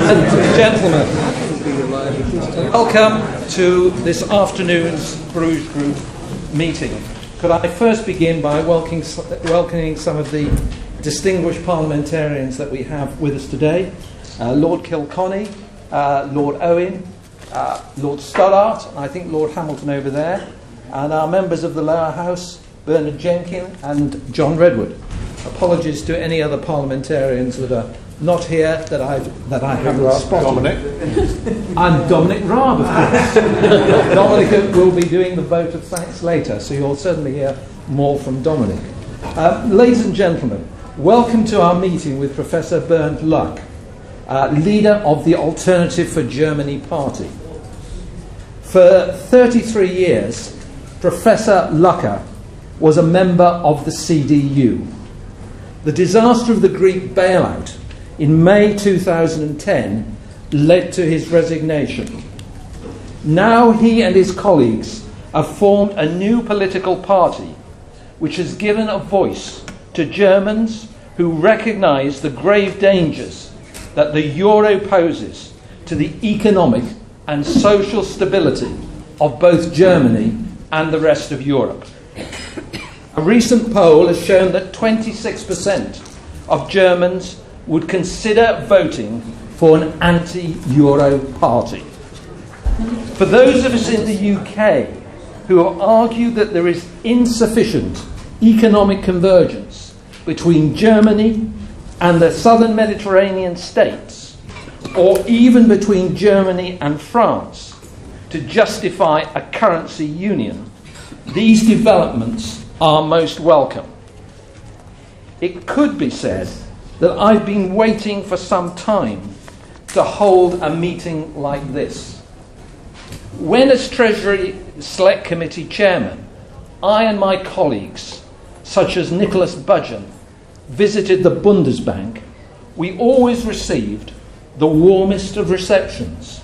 and gentlemen, welcome to this afternoon's Bruges Group meeting. Could I first begin by welcoming some of the distinguished parliamentarians that we have with us today. Lord Kilconney, Lord Owen, Lord Stoddart, and I think Lord Hamilton over there, and our members of the lower house, Bernard Jenkin and John Redwood. Apologies to any other parliamentarians that are not here that I haven't spotted. Dominic. And Dominic Raab, of course. Dominic will be doing the vote of thanks later, so you'll certainly hear more from Dominic. Ladies and gentlemen, welcome to our meeting with Professor Bernd Lucke, leader of the Alternative for Germany party. For 33 years, Professor Lucke was a member of the CDU. The disaster of the Greek bailout in May 2010 led to his resignation. Now he and his colleagues have formed a new political party which has given a voice to Germans who recognise the grave dangers that the euro poses to the economic and social stability of both Germany and the rest of Europe. A recent poll has shown that 26% of Germans would consider voting for an anti-euro party. For those of us in the UK who have argued that there is insufficient economic convergence between Germany and the southern Mediterranean states, or even between Germany and France, to justify a currency union, these developments are most welcome. It could be said that I've been waiting for some time to hold a meeting like this. When as Treasury Select Committee Chairman, I and my colleagues, such as Nicholas Budgeon, visited the Bundesbank, we always received the warmest of receptions.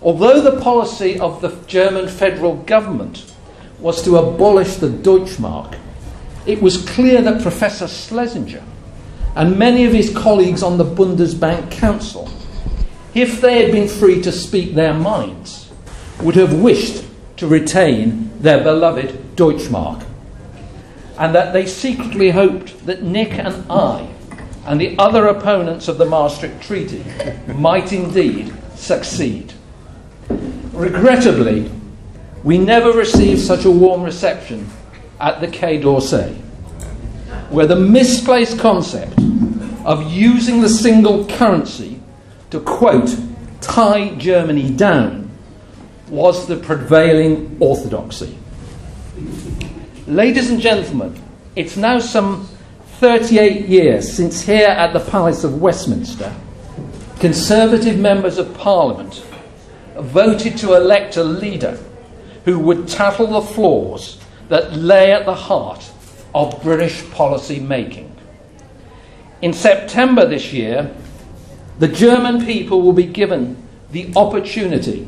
Although the policy of the German federal government was to abolish the Deutschmark, it was clear that Professor Schlesinger and many of his colleagues on the Bundesbank Council, if they had been free to speak their minds, would have wished to retain their beloved Deutschmark, and that they secretly hoped that Nick and I and the other opponents of the Maastricht Treaty might indeed succeed. Regrettably, we never received such a warm reception at the Quai d'Orsay, where the misplaced concept of using the single currency to, quote, tie Germany down was the prevailing orthodoxy. Ladies and gentlemen, it's now some 38 years since here at the Palace of Westminster, Conservative members of Parliament voted to elect a leader who would tackle the flaws that lay at the heart of British policy making. In September this year, the German people will be given the opportunity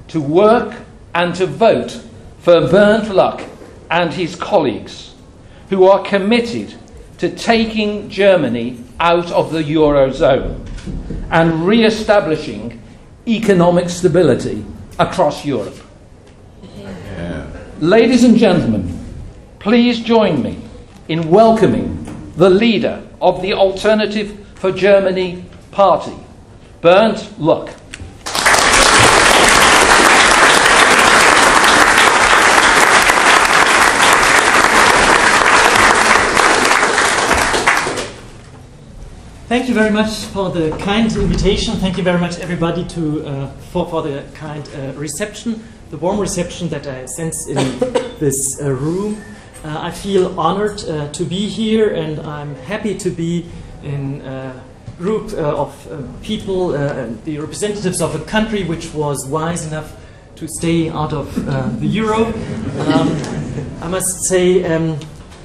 to work and to vote for Bernd Lucke and his colleagues, who are committed to taking Germany out of the Eurozone and re-establishing economic stability across Europe. Yeah. Ladies and gentlemen, please join me in welcoming the leader of the Alternative for Germany party, Bernd Lucke. Thank you very much for the kind invitation. Thank you very much, everybody, for the kind reception, the warm reception that I sense in this room. I feel honored to be here, and I'm happy to be in a group of people, the representatives of a country which was wise enough to stay out of the euro. I must say,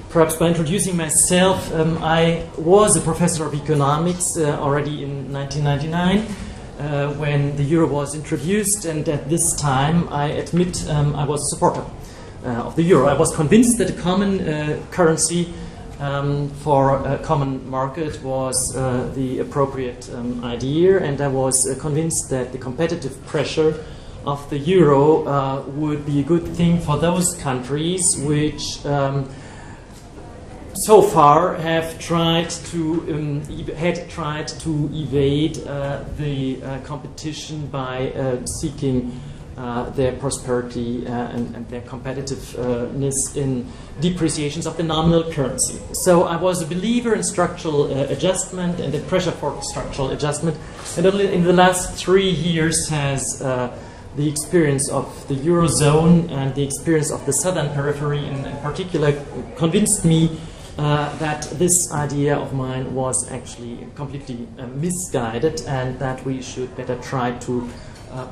perhaps by introducing myself, I was a professor of economics already in 1999 when the euro was introduced, and at this time, I admit, I was a supporter of the euro. I was convinced that a common currency for a common market was the appropriate idea, and I was convinced that the competitive pressure of the euro would be a good thing for those countries which so far have tried to evade the competition by seeking their prosperity and their competitiveness in depreciations of the nominal currency. So I was a believer in structural adjustment and the pressure for structural adjustment, and only in the last 3 years has the experience of the Eurozone and the experience of the southern periphery in particular convinced me that this idea of mine was actually completely misguided, and that we should better try to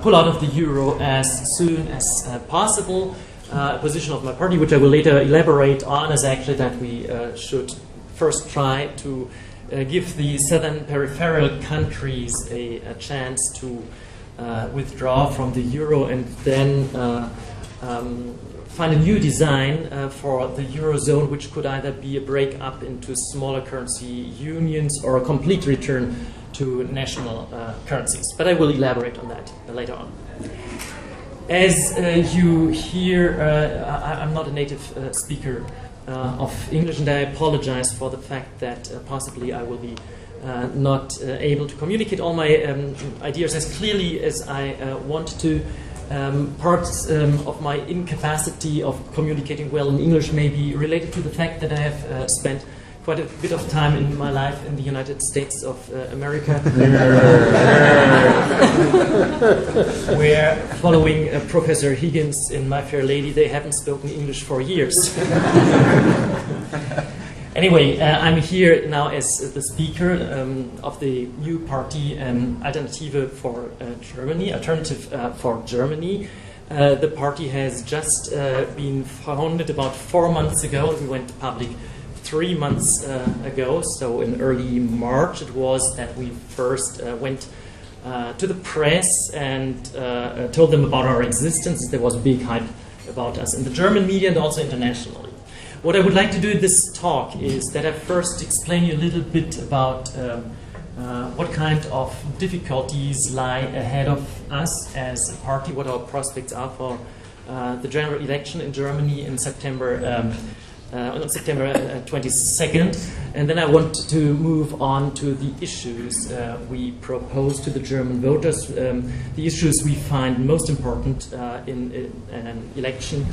pull out of the euro as soon as possible. A position of my party, which I will later elaborate on, is actually that we should first try to give the southern peripheral countries a chance to withdraw from the euro, and then find a new design for the Eurozone, which could either be a break up into smaller currency unions or a complete return to national currencies. But I will elaborate on that later on. As you hear, I'm not a native speaker of English, and I apologize for the fact that possibly I will be not able to communicate all my ideas as clearly as I want to. Parts of my incapacity of communicating well in English may be related to the fact that I have spent quite a bit of time in my life in the United States of America, where, following Professor Higgins in My Fair Lady, they haven't spoken English for years. Anyway, I'm here now as the speaker of the new party, Alternative for Germany. The party has just been founded about 4 months ago. We went public 3 months ago, so in early March it was that we first went to the press and told them about our existence. There was a big hype about us in the German media and also internationally. What I would like to do in this talk is that I first explain you a little bit about what kind of difficulties lie ahead of us as a party, what our prospects are for the general election in Germany in September on September 22nd, and then I want to move on to the issues we propose to the German voters, the issues we find most important in an election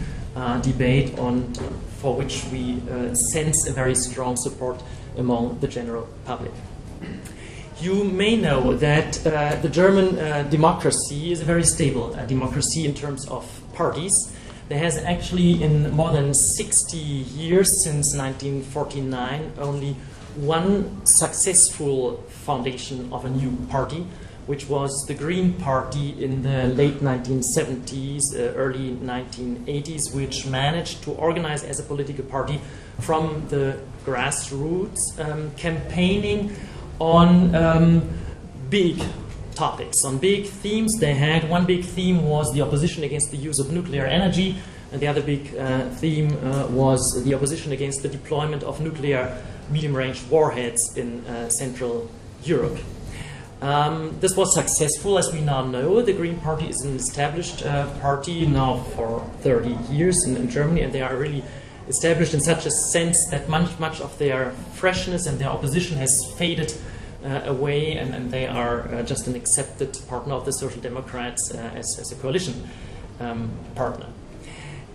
debate for which we sense a very strong support among the general public. You may know that the German democracy is a very stable democracy in terms of parties. There has actually, in more than 60 years, since 1949, only one successful foundation of a new party, which was the Green Party in the late 1970s, early 1980s, which managed to organize as a political party from the grassroots, campaigning on big topics, on big themes. They had one big theme was the opposition against the use of nuclear energy, and the other big theme was the opposition against the deployment of nuclear medium-range warheads in Central Europe. This was successful, as we now know. The Green Party is an established party now for 30 years in Germany, and they are really established in such a sense that much of their freshness and their opposition has faded away, and they are just an accepted partner of the Social Democrats as a coalition partner.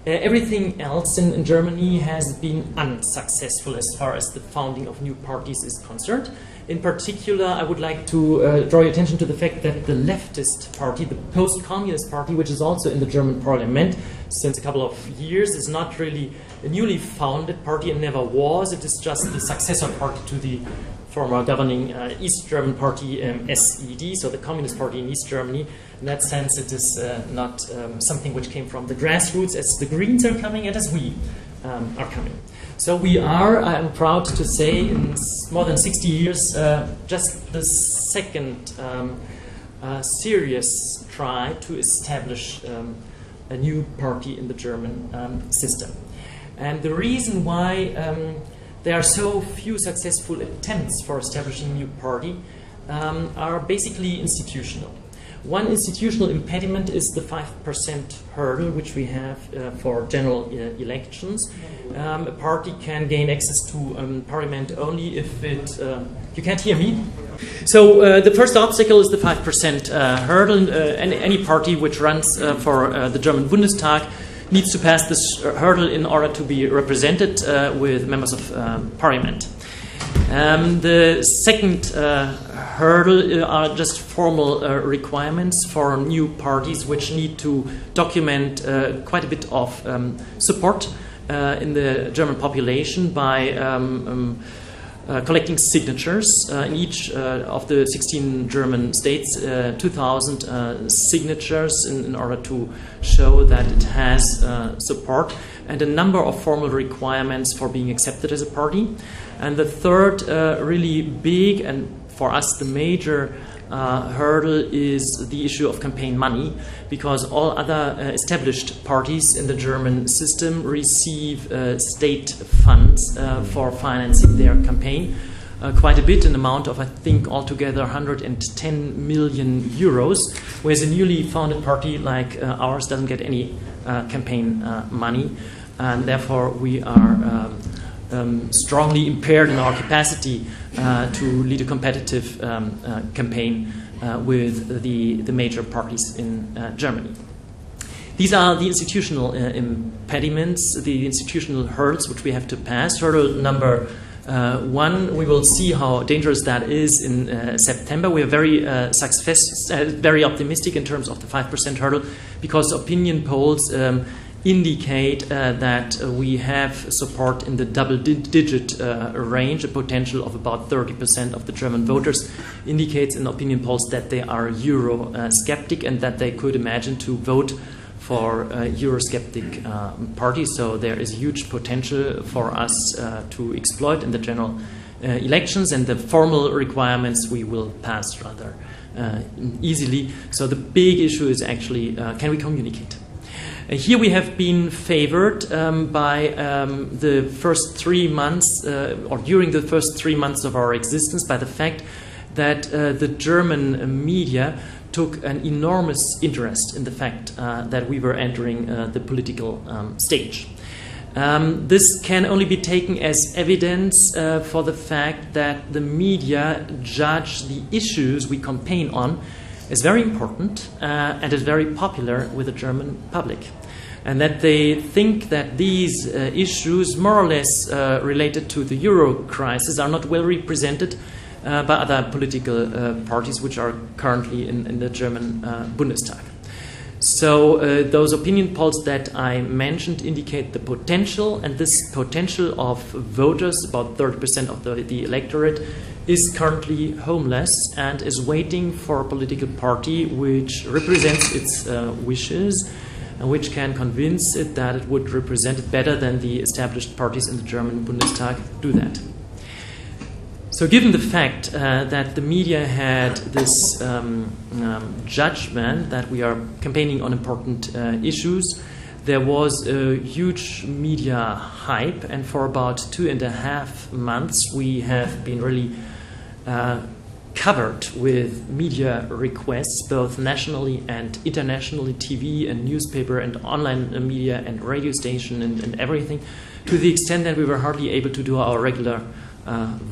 Everything else in Germany has been unsuccessful as far as the founding of new parties is concerned. In particular, I would like to draw your attention to the fact that the leftist party, the post-communist party, which is also in the German parliament since a couple of years, is not really a newly founded party and never was. It is just the successor party to the former governing East German party, SED, so the Communist Party in East Germany. In that sense, it is not something which came from the grassroots, as the Greens are coming and as we are coming. So we are, I am proud to say, in more than 60 years, just the second serious try to establish a new party in the German system. And the reason why there are so few successful attempts for establishing a new party are basically institutional. One institutional impediment is the 5% hurdle, which we have for general elections. A party can gain access to parliament only if it... you can't hear me? So the first obstacle is the 5% hurdle. Any party which runs for the German Bundestag needs to pass this hurdle in order to be represented with members of parliament. The second hurdle are just formal requirements for new parties, which need to document quite a bit of support in the German population by collecting signatures. In each of the 16 German states, 2,000 signatures in order to show that it has support, and a number of formal requirements for being accepted as a party. And the third really big, and for us the major hurdle, is the issue of campaign money, because all other established parties in the German system receive state funds for financing their campaign. Quite a bit, an amount of, I think, altogether 110 million euros, whereas a newly founded party like ours doesn't get any campaign money, and therefore we are strongly impaired in our capacity to lead a competitive campaign with the major parties in Germany. These are the institutional impediments, the institutional hurdles which we have to pass. Hurdle number one, we will see how dangerous that is in September. We are very optimistic in terms of the 5% hurdle, because opinion polls indicate that we have support in the double-digit range. A potential of about 30% of the German voters indicates in opinion polls that they are Euro-skeptic and that they could imagine to vote for Eurosceptic parties. So there is huge potential for us to exploit in the general elections, and the formal requirements we will pass rather easily. So the big issue is actually, can we communicate? Here we have been favored by the first 3 months, or during the first 3 months of our existence, by the fact that the German media took an enormous interest in the fact that we were entering the political stage. This can only be taken as evidence for the fact that the media judge the issues we campaign on as very important and is very popular with the German public, and that they think that these issues, more or less related to the Euro crisis, are not well represented by other political parties which are currently in the German Bundestag. So those opinion polls that I mentioned indicate the potential, and this potential of voters, about 30% of the electorate, is currently homeless and is waiting for a political party which represents its wishes and which can convince it that it would represent it better than the established parties in the German Bundestag do that. So given the fact that the media had this judgment that we are campaigning on important issues, there was a huge media hype, and for about 2.5 months we have been really covered with media requests, both nationally and internationally, TV and newspaper and online media and radio station and everything, to the extent that we were hardly able to do our regular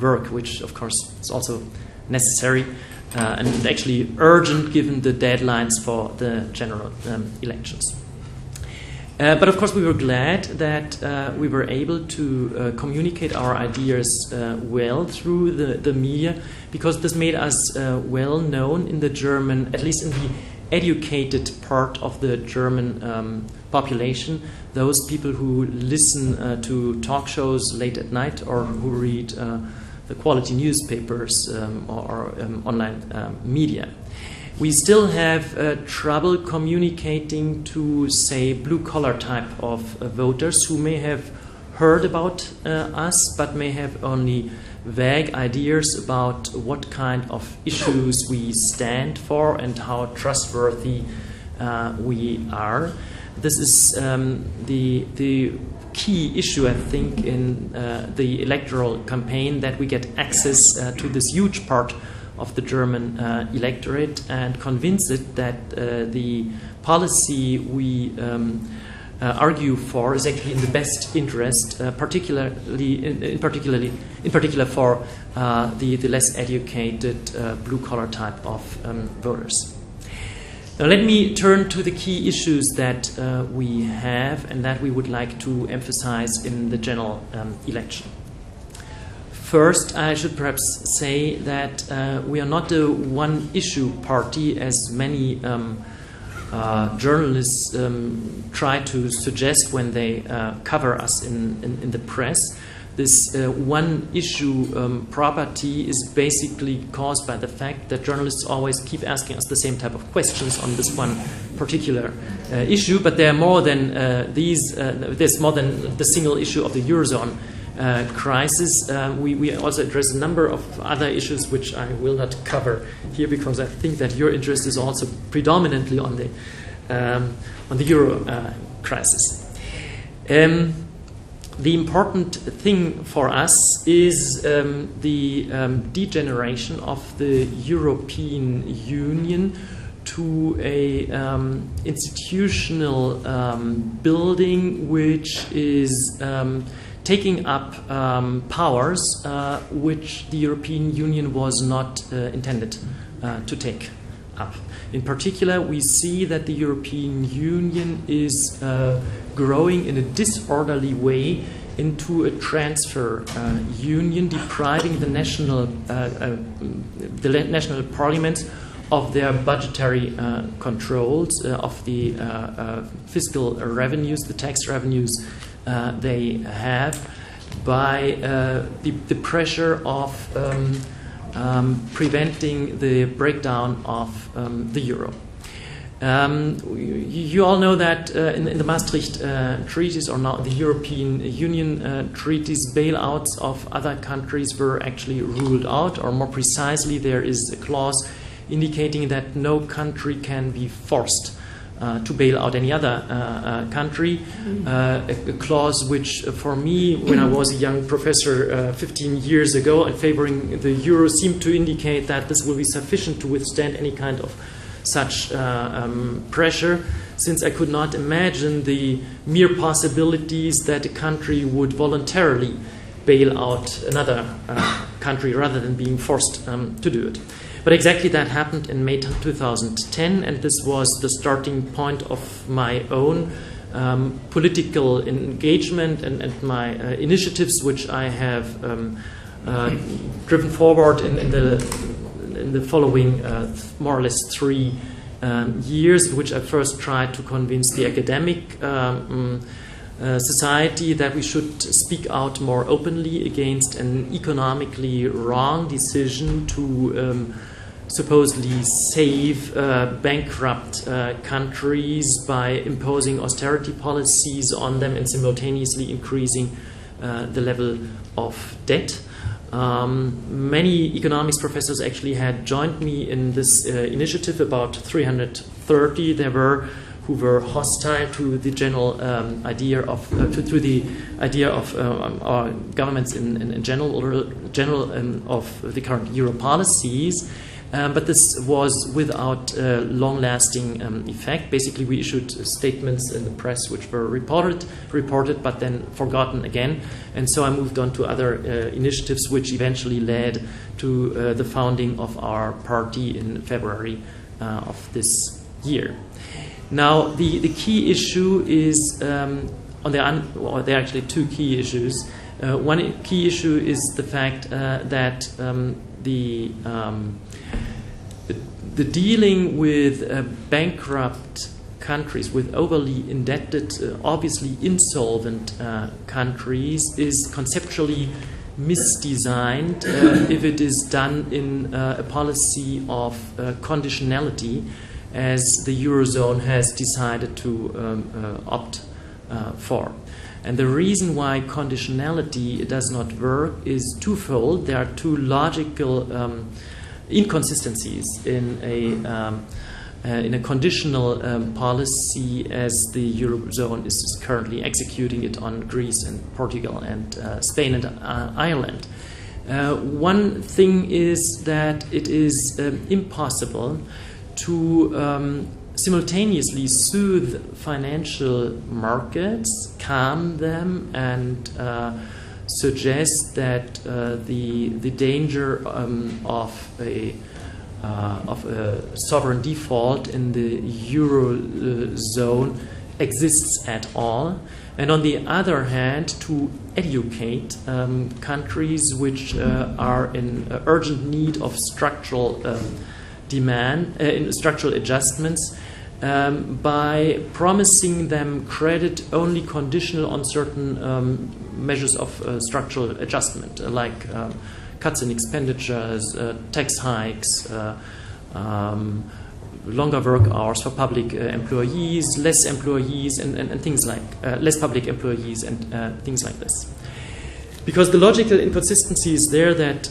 work, which of course is also necessary and actually urgent given the deadlines for the general elections. But of course we were glad that we were able to communicate our ideas well through the media, because this made us well known in the German, at least in the educated part of the German population, those people who listen to talk shows late at night or who read the quality newspapers or online media. We still have trouble communicating to, say, blue-collar type of voters who may have heard about us but may have only vague ideas about what kind of issues we stand for and how trustworthy we are. This is the key issue, I think, in the electoral campaign, that we get access to this huge part of the German electorate and convince it that the policy we argue for is actually in the best interest, in particular for the less educated blue-collar type of voters. Now let me turn to the key issues that we have and that we would like to emphasize in the general election. First, I should perhaps say that we are not a one-issue party, as many journalists try to suggest when they cover us in the press. This one-issue property is basically caused by the fact that journalists always keep asking us the same type of questions on this one particular issue, but there are more than there's more than the single issue of the Eurozone crisis. We also address a number of other issues which I will not cover here, because I think that your interest is also predominantly on the Euro crisis. The important thing for us is the degeneration of the European Union to a institutional building which is taking up powers which the European Union was not intended to take up. In particular, we see that the European Union is growing in a disorderly way into a transfer union, depriving the national parliaments of their budgetary controls, of the fiscal revenues, the tax revenues they have, by the pressure of preventing the breakdown of the euro. You all know that in the Maastricht treaties, or now the European Union treaties, bailouts of other countries were actually ruled out, or more precisely, there is a clause indicating that no country can be forced to bail out any other country, a clause which for me, when I was a young professor 15 years ago and favoring the euro, seemed to indicate that this will be sufficient to withstand any kind of such pressure, since I could not imagine the mere possibilities that a country would voluntarily bail out another country rather than being forced to do it. But exactly that happened in May 2010, and this was the starting point of my own political engagement and my initiatives, which I have driven forward in the following more or less 3 years, in which I first tried to convince the academic society that we should speak out more openly against an economically wrong decision to supposedly save bankrupt countries by imposing austerity policies on them and simultaneously increasing the level of debt. Many economics professors actually had joined me in this initiative, about 330 there were, who were hostile to the general idea of the idea of our governments in general of the current euro policies. But this was without long-lasting effect. Basically, we issued statements in the press which were reported, but then forgotten again. And so I moved on to other initiatives, which eventually led to the founding of our party in February of this year. Now, the key issue is, there are actually 2 key issues. One key issue is the fact that the dealing with bankrupt countries, with overly indebted, obviously insolvent countries, is conceptually misdesigned if it is done in a policy of conditionality, as the Eurozone has decided to opt for. And the reason why conditionality does not work is twofold. There are 2 logical inconsistencies in a in a conditional policy as the Eurozone is currently executing it on Greece and Portugal and Spain and Ireland. One thing is that it is impossible to simultaneously soothe financial markets, calm them, and suggest that the danger of a sovereign default in the Eurozone exists at all, and on the other hand, to educate countries which are in urgent need of structural structural adjustments by promising them credit only conditional on certain measures of structural adjustment, like cuts in expenditures, tax hikes, longer work hours for public employees, less employees, and things like less public employees and things like this. Because the logical inconsistency is there that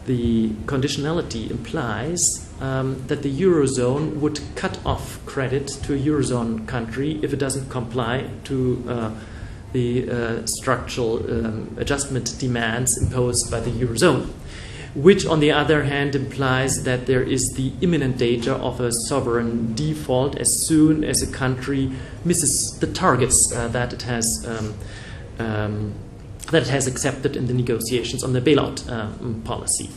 the conditionality implies that the Eurozone would cut off credit to a Eurozone country if it doesn't comply to the structural adjustment demands imposed by the Eurozone, which on the other hand implies that there is the imminent danger of a sovereign default as soon as a country misses the targets that it has accepted in the negotiations on the bailout policy.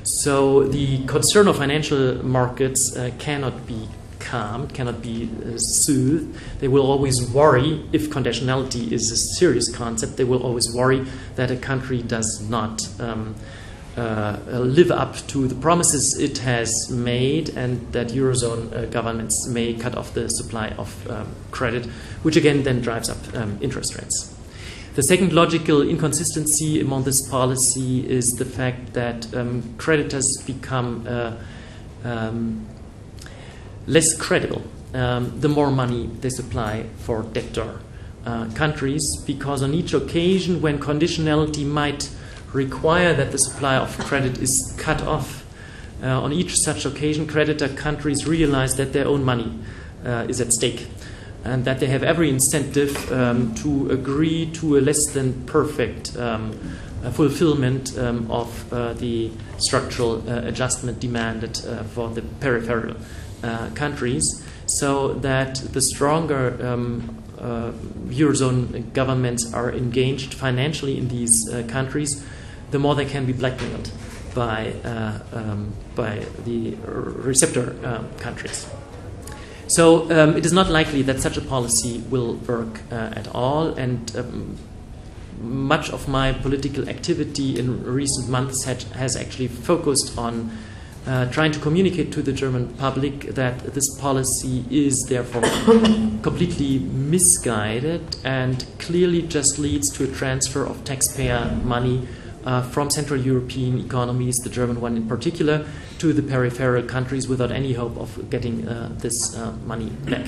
So the concern of financial markets cannot be calmed, cannot be soothed. They will always worry, if conditionality is a serious concept, they will always worry that a country does not live up to the promises it has made, and that Eurozone governments may cut off the supply of credit, which again then drives up interest rates. The second logical inconsistency among this policy is the fact that creditors become less credible the more money they supply for debtor countries, because on each occasion when conditionality might require that the supply of credit is cut off, on each such occasion creditor countries realize that their own money is at stake, and that they have every incentive to agree to a less than perfect fulfillment of the structural adjustment demanded for the peripheral countries, so that the stronger Eurozone governments are engaged financially in these countries, the more they can be blackmailed by the receptor countries. So it is not likely that such a policy will work at all, and much of my political activity in recent months has actually focused on trying to communicate to the German public that this policy is therefore completely misguided and clearly just leads to a transfer of taxpayer money from Central European economies, the German one in particular, to the peripheral countries without any hope of getting this money back.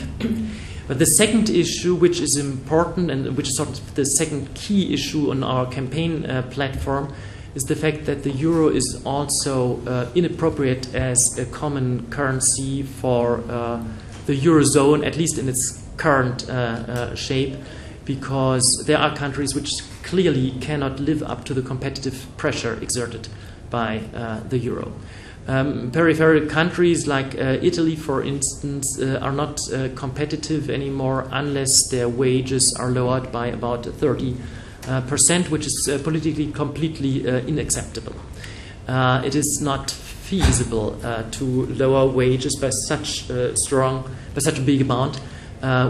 But the second issue, which is important and which is sort of the second key issue on our campaign platform, is the fact that the euro is also inappropriate as a common currency for the Eurozone, at least in its current shape, because there are countries which clearly cannot live up to the competitive pressure exerted by the euro. Peripheral countries like Italy, for instance, are not competitive anymore unless their wages are lowered by about 30%, which is politically completely unacceptable. It is not feasible to lower wages by such a big amount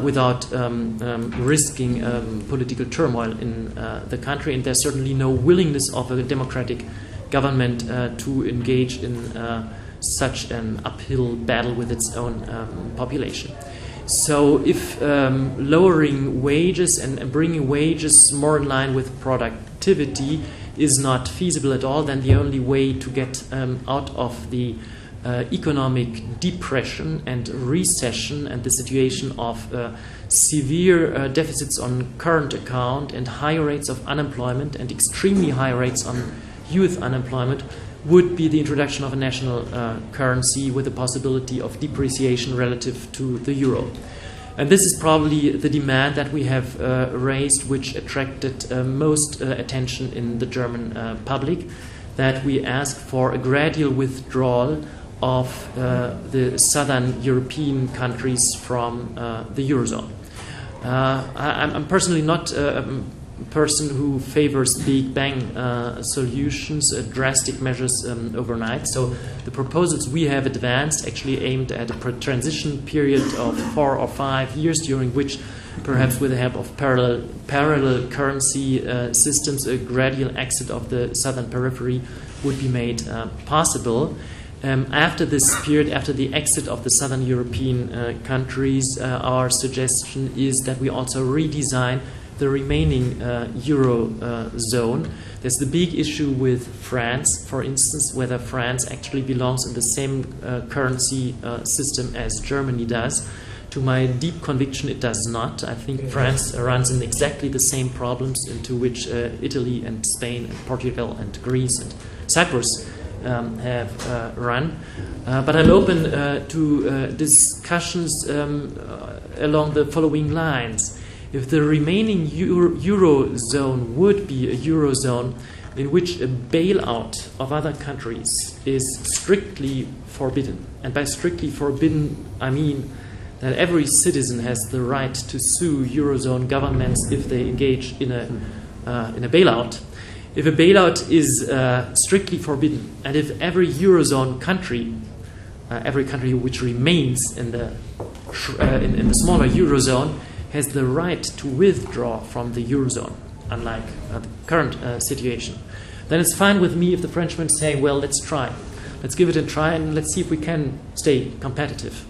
without risking political turmoil in the country, and there's certainly no willingness of a democratic government to engage in such an uphill battle with its own population. So if lowering wages and bringing wages more in line with productivity is not feasible at all, then the only way to get out of the economic depression and recession and the situation of severe deficits on current account and high rates of unemployment and extremely high rates on youth unemployment would be the introduction of a national currency with the possibility of depreciation relative to the euro. And this is probably the demand that we have raised, which attracted most attention in the German public, that we ask for a gradual withdrawal of the southern European countries from the Eurozone. I'm personally not a person who favors big bang solutions, drastic measures overnight. So the proposals we have advanced actually aimed at a transition period of 4 or 5 years, during which, perhaps with the help of parallel currency systems, a gradual exit of the southern periphery would be made possible. After this period, after the exit of the southern European countries, our suggestion is that we also redesign the remaining Eurozone. There's the big issue with France, for instance, whether France actually belongs in the same currency system as Germany does. To my deep conviction, it does not. I think France runs in exactly the same problems into which Italy and Spain and Portugal and Greece and Cyprus have run. But I'm open to discussions along the following lines. If the remaining Eurozone would be a Eurozone in which a bailout of other countries is strictly forbidden, and by strictly forbidden I mean that every citizen has the right to sue Eurozone governments if they engage in a bailout. If a bailout is strictly forbidden, and if every Eurozone country, every country which remains in the smaller Eurozone, has the right to withdraw from the Eurozone, unlike the current situation, then it's fine with me if the Frenchmen say, well, let's try. Let's give it a try and let's see if we can stay competitive.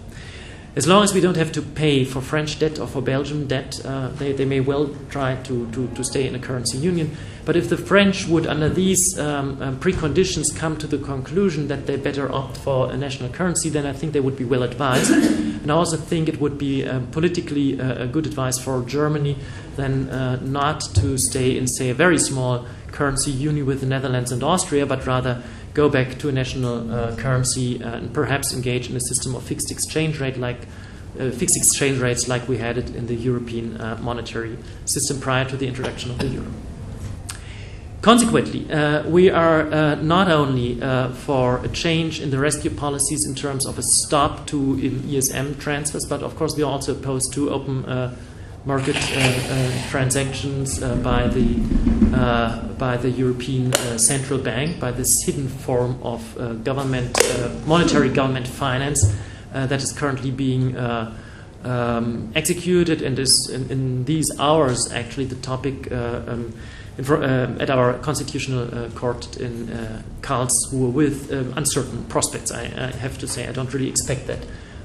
As long as we don't have to pay for French debt or for Belgian debt, they may well try to stay in a currency union. But if the French would, under these preconditions, come to the conclusion that they better opt for a national currency, then I think they would be well advised. And I also think it would be politically a good advice for Germany than not to stay in, say, a very small currency union with the Netherlands and Austria, but rather go back to a national currency and perhaps engage in a system of fixed exchange rates like we had it in the European monetary system prior to the introduction of the euro. Consequently, we are not only for a change in the rescue policies in terms of a stop to ESM transfers, but of course we are also opposed to open market transactions by the European Central Bank, by this hidden form of monetary government finance that is currently being executed and is in these hours actually the topic at our constitutional court in Karlsruhe with uncertain prospects. I have to say I don't really expect that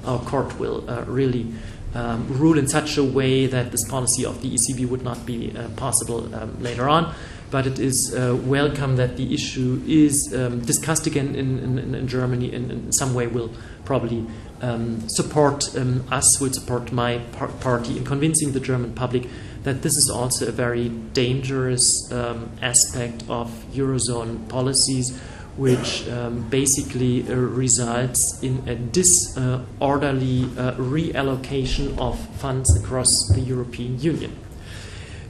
our court will really rule in such a way that this policy of the ECB would not be possible later on. But it is welcome that the issue is discussed again in Germany, and in some way will probably support will support my party in convincing the German public that this is also a very dangerous aspect of Eurozone policies, which basically results in a disorderly reallocation of funds across the European Union.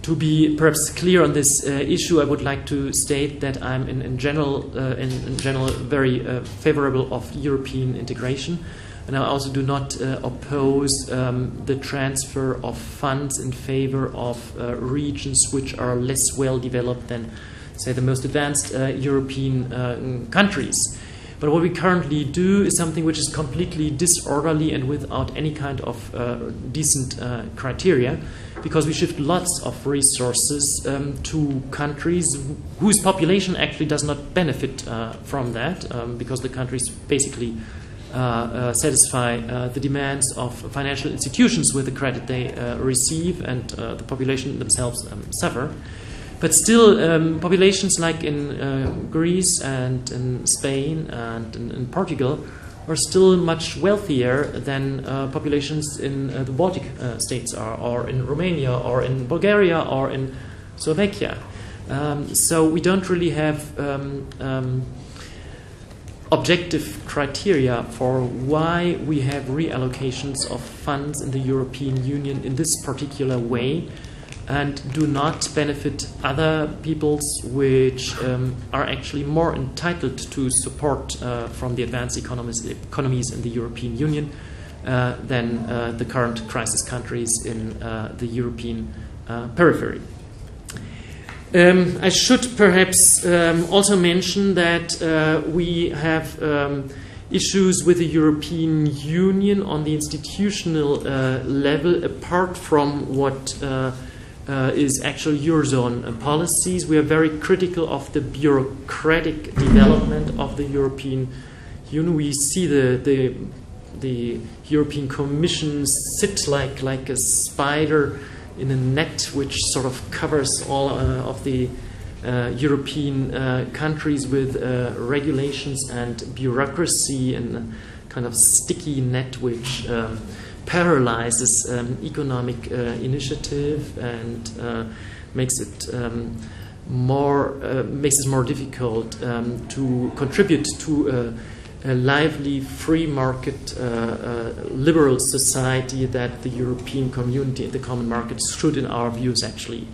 To be perhaps clear on this issue, I would like to state that I'm in general very favorable of European integration, and I also do not oppose the transfer of funds in favor of regions which are less well developed than, say, the most advanced European countries. But what we currently do is something which is completely disorderly and without any kind of decent criteria, because we shift lots of resources to countries whose population actually does not benefit from that, because the countries basically satisfy the demands of financial institutions with the credit they receive, and the population themselves suffer. But still, populations like in Greece and in Spain and in Portugal are still much wealthier than populations in the Baltic states are, or in Romania, or in Bulgaria, or in Slovakia. So we don't really have objective criteria for why we have reallocations of funds in the European Union in this particular way and do not benefit other peoples which are actually more entitled to support from the advanced economies in the European Union than the current crisis countries in the European periphery. I should perhaps also mention that we have issues with the European Union on the institutional level, apart from what is actual Eurozone policies. We are very critical of the bureaucratic development of the European Union. We see the European Commission sit like a spider in a net which sort of covers all of the European countries with regulations and bureaucracy, and a kind of sticky net which paralyzes economic initiative and makes it more difficult to contribute to a lively free market liberal society that the European community and the common market should, in our views, actually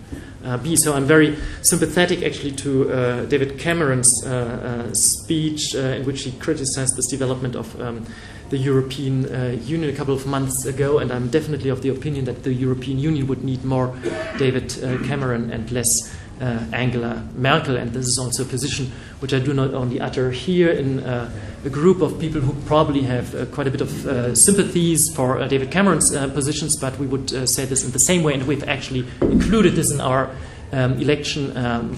be. So I'm very sympathetic actually to David Cameron's speech in which he criticized this development of the European Union a couple of months ago, and I'm definitely of the opinion that the European Union would need more David Cameron and less Angela Merkel. And this is also a position which I do not only utter here in a group of people who probably have quite a bit of sympathies for David Cameron's positions, but we would say this in the same way, and we've actually included this in our election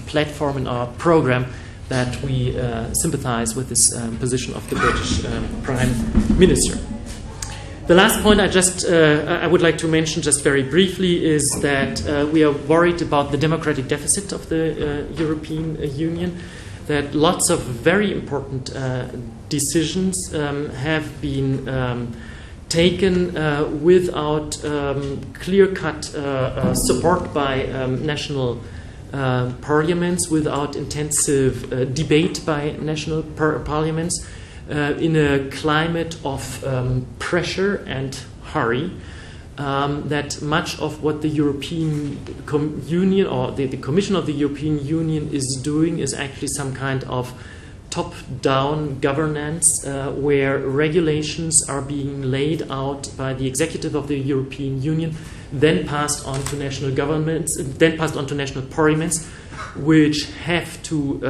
platform, in our program, that we sympathize with this position of the British Prime Minister. The last point I would like to mention just very briefly is that we are worried about the democratic deficit of the European Union, that lots of very important decisions have been taken without clear-cut support by national parliaments, without intensive debate by national parliaments, in a climate of pressure and hurry, that much of what the European Union or the Commission of the European Union is doing is actually some kind of top-down governance where regulations are being laid out by the executive of the European Union, then passed on to national governments, then passed on to national parliaments, which have to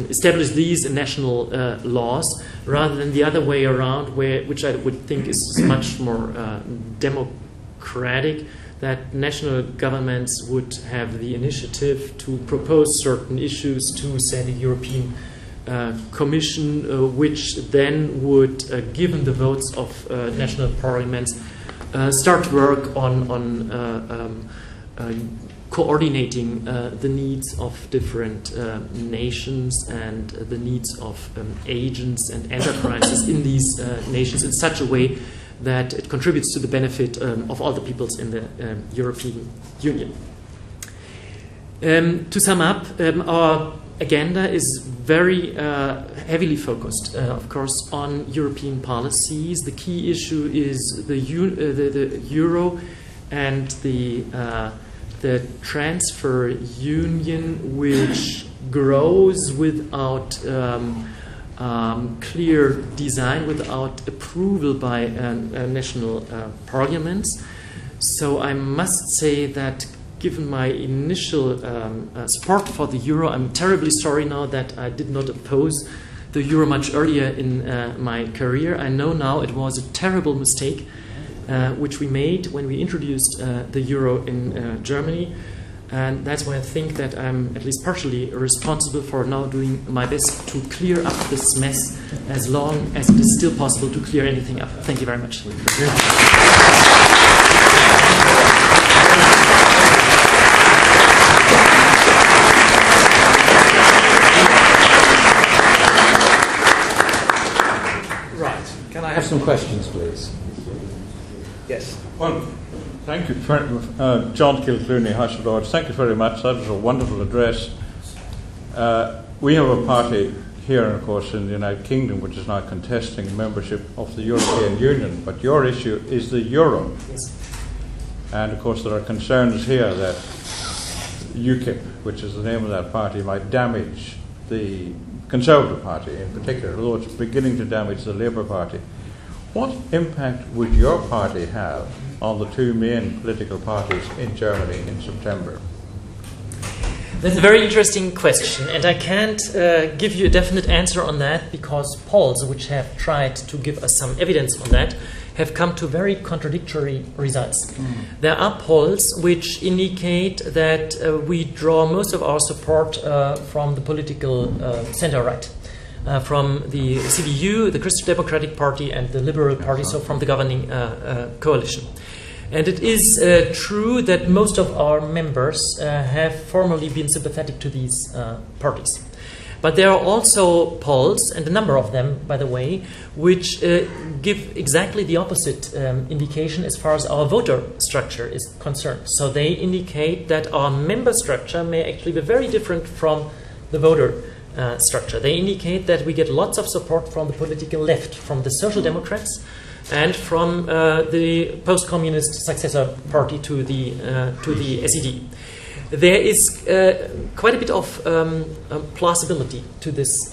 establish these national laws, rather than the other way around, which I would think is much more democratic, that national governments would have the initiative to propose certain issues to, say, the European Commission, which then would, given the votes of national parliaments, start work on coordinating the needs of different nations and the needs of agents and enterprises in these nations in such a way that it contributes to the benefit of all the peoples in the European Union. To sum up, our agenda is very heavily focused, of course, on European policies. The key issue is the euro and the transfer union, which grows without clear design, without approval by national parliaments. So I must say that given my initial support for the euro, I'm terribly sorry now that I did not oppose the euro much earlier in my career. I know now it was a terrible mistake which we made when we introduced the euro in Germany. And that's why I think that I'm at least partially responsible for now doing my best to clear up this mess as long as it is still possible to clear anything up. Thank you very much. Right. Can I have some questions, please? Yes. Well, thank you, John Kilclooney, House of Lords. Thank you very much. That was a wonderful address. We have a party here, of course, in the United Kingdom, which is now contesting membership of the European Union. But your issue is the euro. Yes. And, of course, there are concerns here that UKIP, which is the name of that party, might damage the Conservative Party in particular, although it's beginning to damage the Labour Party. What impact would your party have on the two main political parties in Germany in September? That's a very interesting question, and I can't give you a definite answer on that because polls which have tried to give us some evidence on that have come to very contradictory results. There are polls which indicate that we draw most of our support from the political center-right, from the CDU, the Christian Democratic Party, and the Liberal Party, so from the governing coalition. And it is true that most of our members have formerly been sympathetic to these parties. But there are also polls, and a number of them, by the way, which give exactly the opposite indication as far as our voter structure is concerned. So they indicate that our member structure may actually be very different from the voter structure. They indicate that we get lots of support from the political left, from the Social Democrats, and from the post-communist successor party to the SED. There is quite a bit of plausibility to this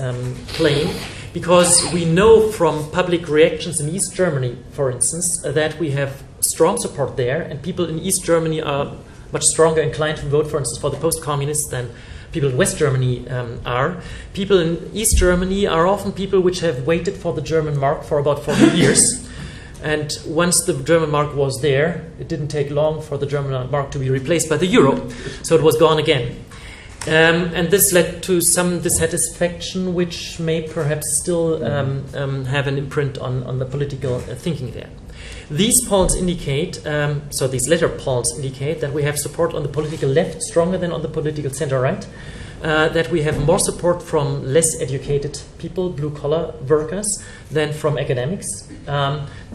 claim, because we know from public reactions in East Germany, for instance, that we have strong support there, and people in East Germany are much stronger inclined to vote, for instance, for the post-communists than people in West Germany are. People in East Germany are often people which have waited for the German mark for about 40 years. And once the German mark was there, it didn't take long for the German mark to be replaced by the euro. So it was gone again. And this led to some dissatisfaction, which may perhaps still have an imprint on the political thinking there. These polls indicate, so these latter polls indicate that we have support on the political left stronger than on the political center-right. That we have more support from less educated people, blue-collar workers, than from academics.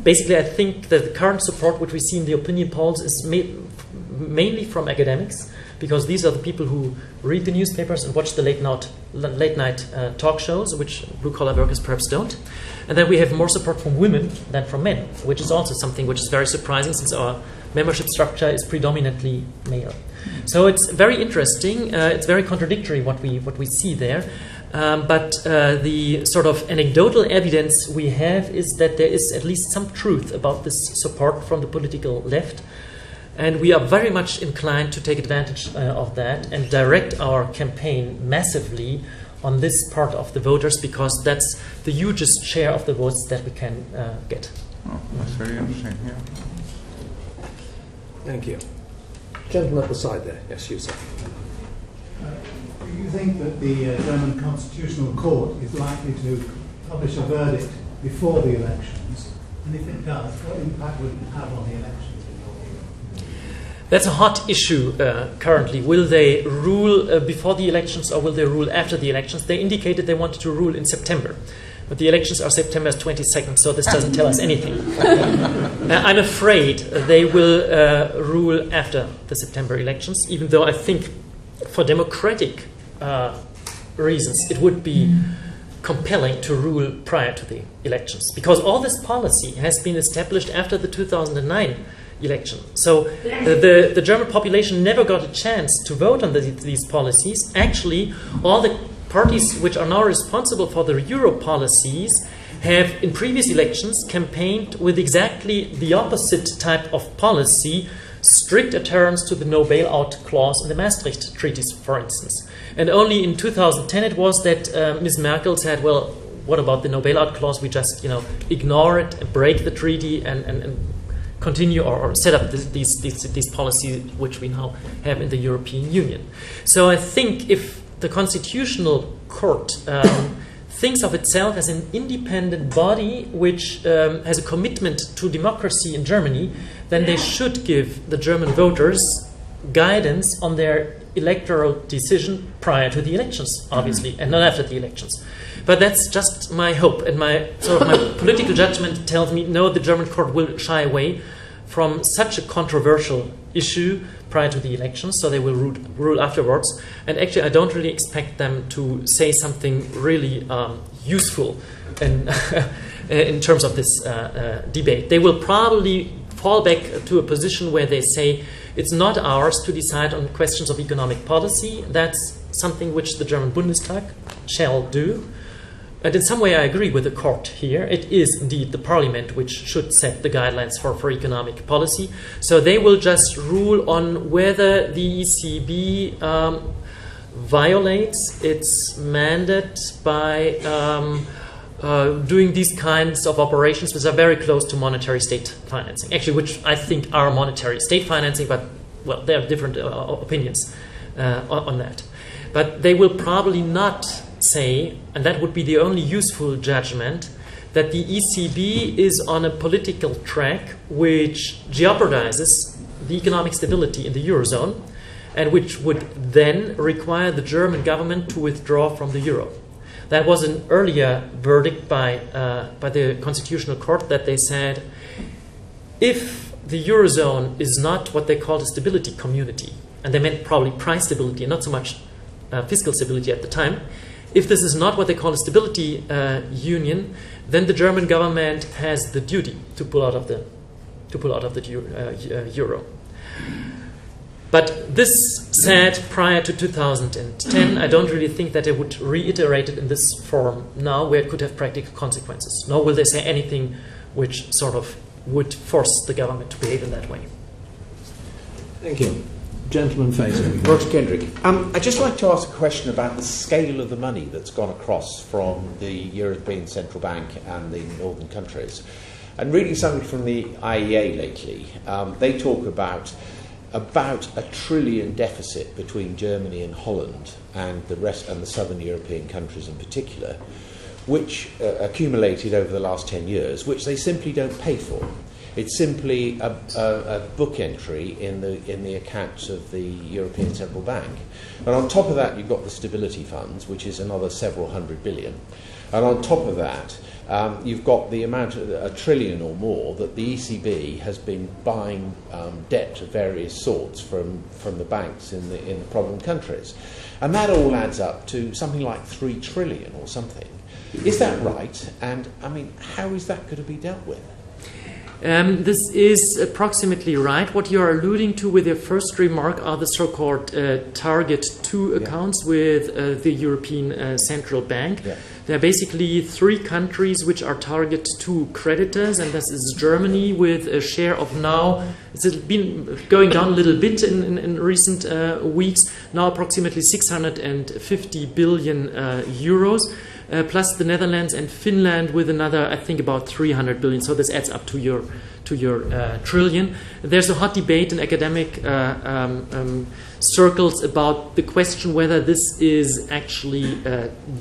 Basically, I think that the current support which we see in the opinion polls is mainly from academics, because these are the people who read the newspapers and watch the late-night talk shows, which blue-collar workers perhaps don't. And then we have more support from women than from men, which is also something which is very surprising, since our membership structure is predominantly male. So it's very interesting. It's very contradictory what we see there. But the sort of anecdotal evidence we have is that there is at least some truth about this support from the political left. And we are very much inclined to take advantage of that and direct our campaign massively on this part of the voters, because that's the hugest share of the votes that we can get. Oh, that's very interesting, yeah. Thank you. Gentleman at the side there. Yes, you, sir. Do you think that the German Constitutional Court is likely to publish a verdict before the elections? And if it does, what impact would it have on the elections in your view? That's a hot issue currently. Will they rule before the elections, or will they rule after the elections? They indicated they wanted to rule in September. But the elections are September 22nd, so this doesn't tell us anything. I'm afraid they will rule after the September elections, even though I think for democratic reasons it would be compelling to rule prior to the elections, because all this policy has been established after the 2009 election. So the German population never got a chance to vote on these policies. Actually, all the parties which are now responsible for the euro policies have in previous elections campaigned with exactly the opposite type of policy, strict adherence to the no bailout clause in the Maastricht treaties, for instance. And only in 2010 it was that Ms. Merkel said, well, what about the no bailout clause? We just ignore it, break the treaty, and continue or set up these policies which we now have in the European Union. So I think if the Constitutional Court thinks of itself as an independent body which has a commitment to democracy in Germany, then they should give the German voters guidance on their electoral decision prior to the elections, obviously, and not after the elections. But that's just my hope, and my political judgment tells me no, the German court will shy away from such a controversial issue prior to the elections, so they will rule afterwards. And actually, I don't really expect them to say something really useful in terms of this debate. They will probably fall back to a position where they say it's not ours to decide on questions of economic policy. That's something which the German Bundestag shall do. And in some way, I agree with the court here. It is indeed the parliament which should set the guidelines for economic policy. So they will just rule on whether the ECB violates its mandate by doing these kinds of operations which are very close to monetary state financing. Actually, which I think are monetary state financing, but, well, there are different opinions on that. But they will probably not say, and that would be the only useful judgment, that the ECB is on a political track which jeopardizes the economic stability in the Eurozone and which would then require the German government to withdraw from the euro. That was an earlier verdict by the Constitutional Court, that they said if the Eurozone is not what they called a stability community, and they meant probably price stability and not so much fiscal stability at the time, if this is not what they call a stability union, then the German government has the duty to pull out of the euro. But this said prior to 2010, I don't really think that they would reiterate it in this form now, where it could have practical consequences. Nor will they say anything which sort of would force the government to behave in that way. Thank you. Gentleman facing. Roger Kendrick. I'd just like to ask a question about the scale of the money that's gone across from the European Central Bank and the northern countries. And reading something from the IEA lately, they talk about $1 trillion deficit between Germany and Holland and the rest, and the southern European countries in particular, which accumulated over the last 10 years, which they simply don't pay for. It's simply a book entry in the accounts of the European Central Bank. And on top of that, you've got the stability funds, which is another several hundred billion. And on top of that, you've got the amount of $1 trillion or more that the ECB has been buying debt of various sorts from the banks in the problem countries. And that all adds up to something like $3 trillion or something. Is that right? And, I mean, how is that going to be dealt with? This is approximately right. What you are alluding to with your first remark are the so-called Target 2 accounts with the European Central Bank. Yeah. There are basically 3 countries which are Target 2 creditors, and this is Germany with a share of now, it's been going down a little bit in recent weeks, now approximately 650 billion euros. Plus the Netherlands and Finland with another, I think, about 300 billion. So this adds up to your trillion. There's a hot debate in academic circles about the question whether this is actually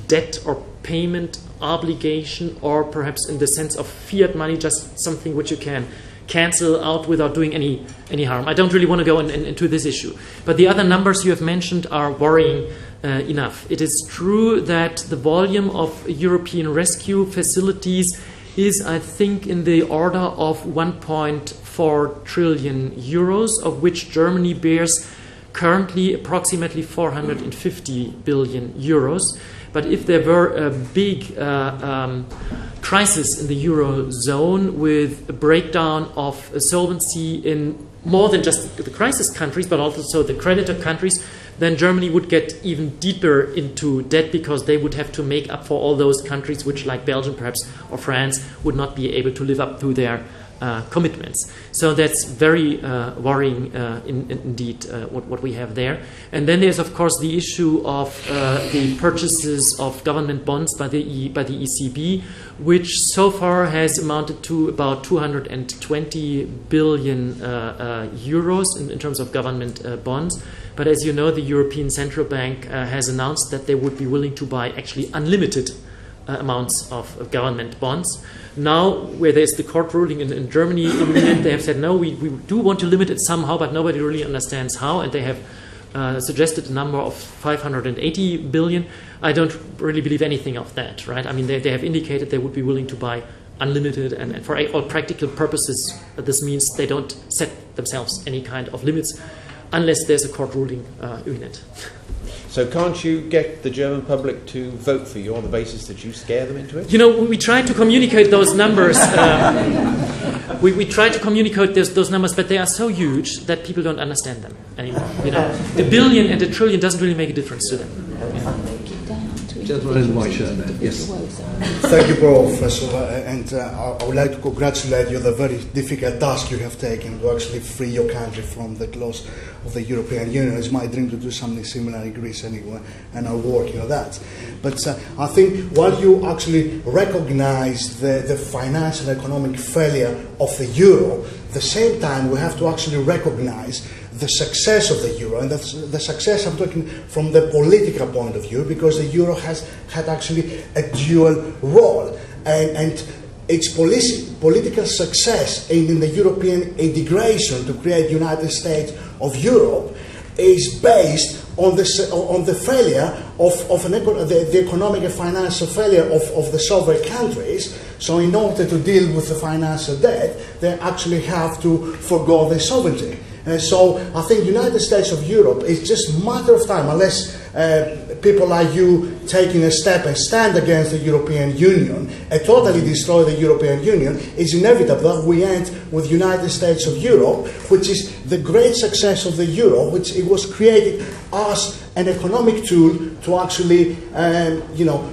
debt or payment obligation, or perhaps in the sense of fiat money, just something which you can cancel out without doing any harm. I don't really want to go into this issue. But the other numbers you have mentioned are worrying enough. It is true that the volume of European rescue facilities is, I think, in the order of 1.4 trillion euros, of which Germany bears currently approximately 450 billion euros. But if there were a big crisis in the Eurozone with a breakdown of solvency in more than just the crisis countries, but also the creditor countries, then Germany would get even deeper into debt, because they would have to make up for all those countries which, like Belgium perhaps or France, would not be able to live up to their commitments. So that's very worrying indeed, what we have there. And then there's, of course, the issue of the purchases of government bonds by the ECB, which so far has amounted to about 220 billion euros in terms of government bonds. But as you know, the European Central Bank has announced that they would be willing to buy actually unlimited amounts of government bonds. Now, where there's the court ruling in Germany, in the end, they have said, no, we do want to limit it somehow, but nobody really understands how, and they have suggested a number of 580 billion. I don't really believe anything of that, right? I mean, they have indicated they would be willing to buy unlimited, and for all practical purposes, this means they don't set themselves any kind of limits unless there's a court ruling in it. So can't you get the German public to vote for you on the basis that you scare them into it? You know, we try to communicate those numbers. We try to communicate those numbers, but they are so huge that people don't understand them anymore. You know, the billion and the trillion doesn't really make a difference to them. Gentleman in the white shirt there. Yes. Thank you, Professor. And I would like to congratulate you on the very difficult task you have taken to actually free your country from the clause of the European Union. It's my dream to do something similar in Greece anyway, and I'm working on that. But I think while you actually recognize the financial and economic failure of the euro, at the same time we have to actually recognize the success of the euro, and the success I'm talking from the political point of view, because the euro has had actually a dual role, and its political success in the European integration to create United States of Europe is based on the failure of the economic and financial failure of the sovereign countries. So in order to deal with the financial debt, they actually have to forgo their sovereignty. So I think United States of Europe is just a matter of time, unless people like you taking a step and stand against the European Union and totally destroy the European Union, it's inevitable that we end with United States of Europe, which is the great success of the euro, which it was created as an economic tool to actually,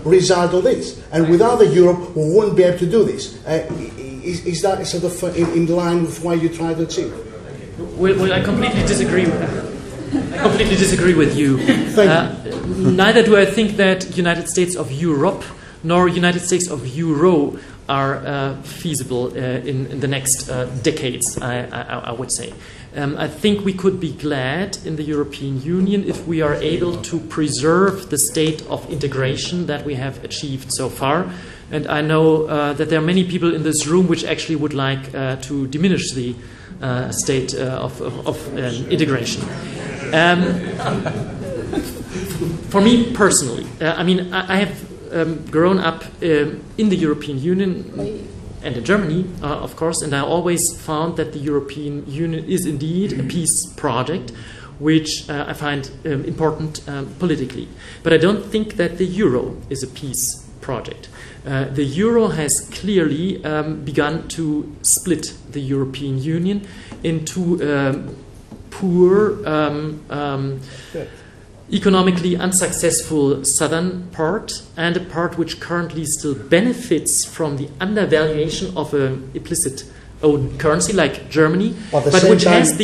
result on this. And without the euro, we wouldn't be able to do this. Is that sort of in line with what you try to achieve? Well, I completely disagree with you. Neither do I think that United States of Europe nor United States of Euro are feasible in the next decades, I would say. I think we could be glad in the European Union if we are able to preserve the state of integration that we have achieved so far. And I know that there are many people in this room which actually would like to diminish the state of integration. For me personally, I have grown up in the European Union and in Germany, of course, and I always found that the European Union is indeed a peace project, which I find important politically. But I don't think that the euro is a peace project. The euro has clearly begun to split the European Union into poor, economically unsuccessful southern part and a part which currently still benefits from the undervaluation of an implicit own currency like Germany, but which has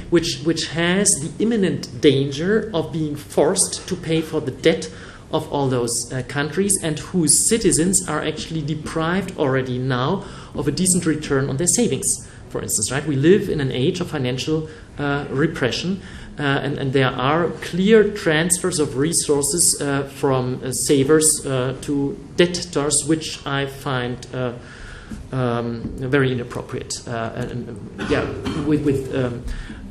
which has the imminent danger of being forced to pay for the debt of all those countries, and whose citizens are actually deprived already now of a decent return on their savings. For instance, right? We live in an age of financial repression, and there are clear transfers of resources from savers to debtors, which I find very inappropriate, with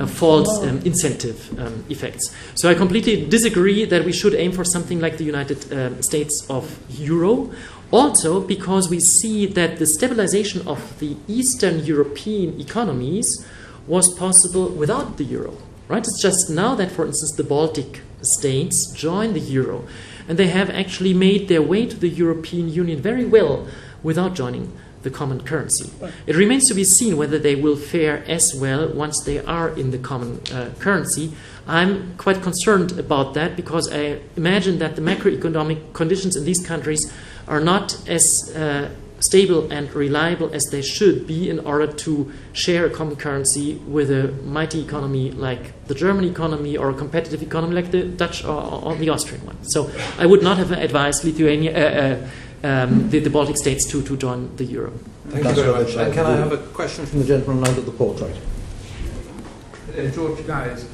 false incentive effects. So I completely disagree that we should aim for something like the United States of Euro. Also because we see that the stabilization of the Eastern European economies was possible without the euro. Right? It's just now that, for instance, the Baltic states joined the euro, and they have actually made their way to the European Union very well without joining the common currency. It remains to be seen whether they will fare as well once they are in the common currency. I'm quite concerned about that because I imagine that the macroeconomic conditions in these countries are not as stable and reliable as they should be in order to share a common currency with a mighty economy like the German economy or a competitive economy like the Dutch or the Austrian one. So I would not have advised Lithuania, the Baltic states to join the euro. Thank you very much. And can I have a question from the gentleman under the portrait? George Guys.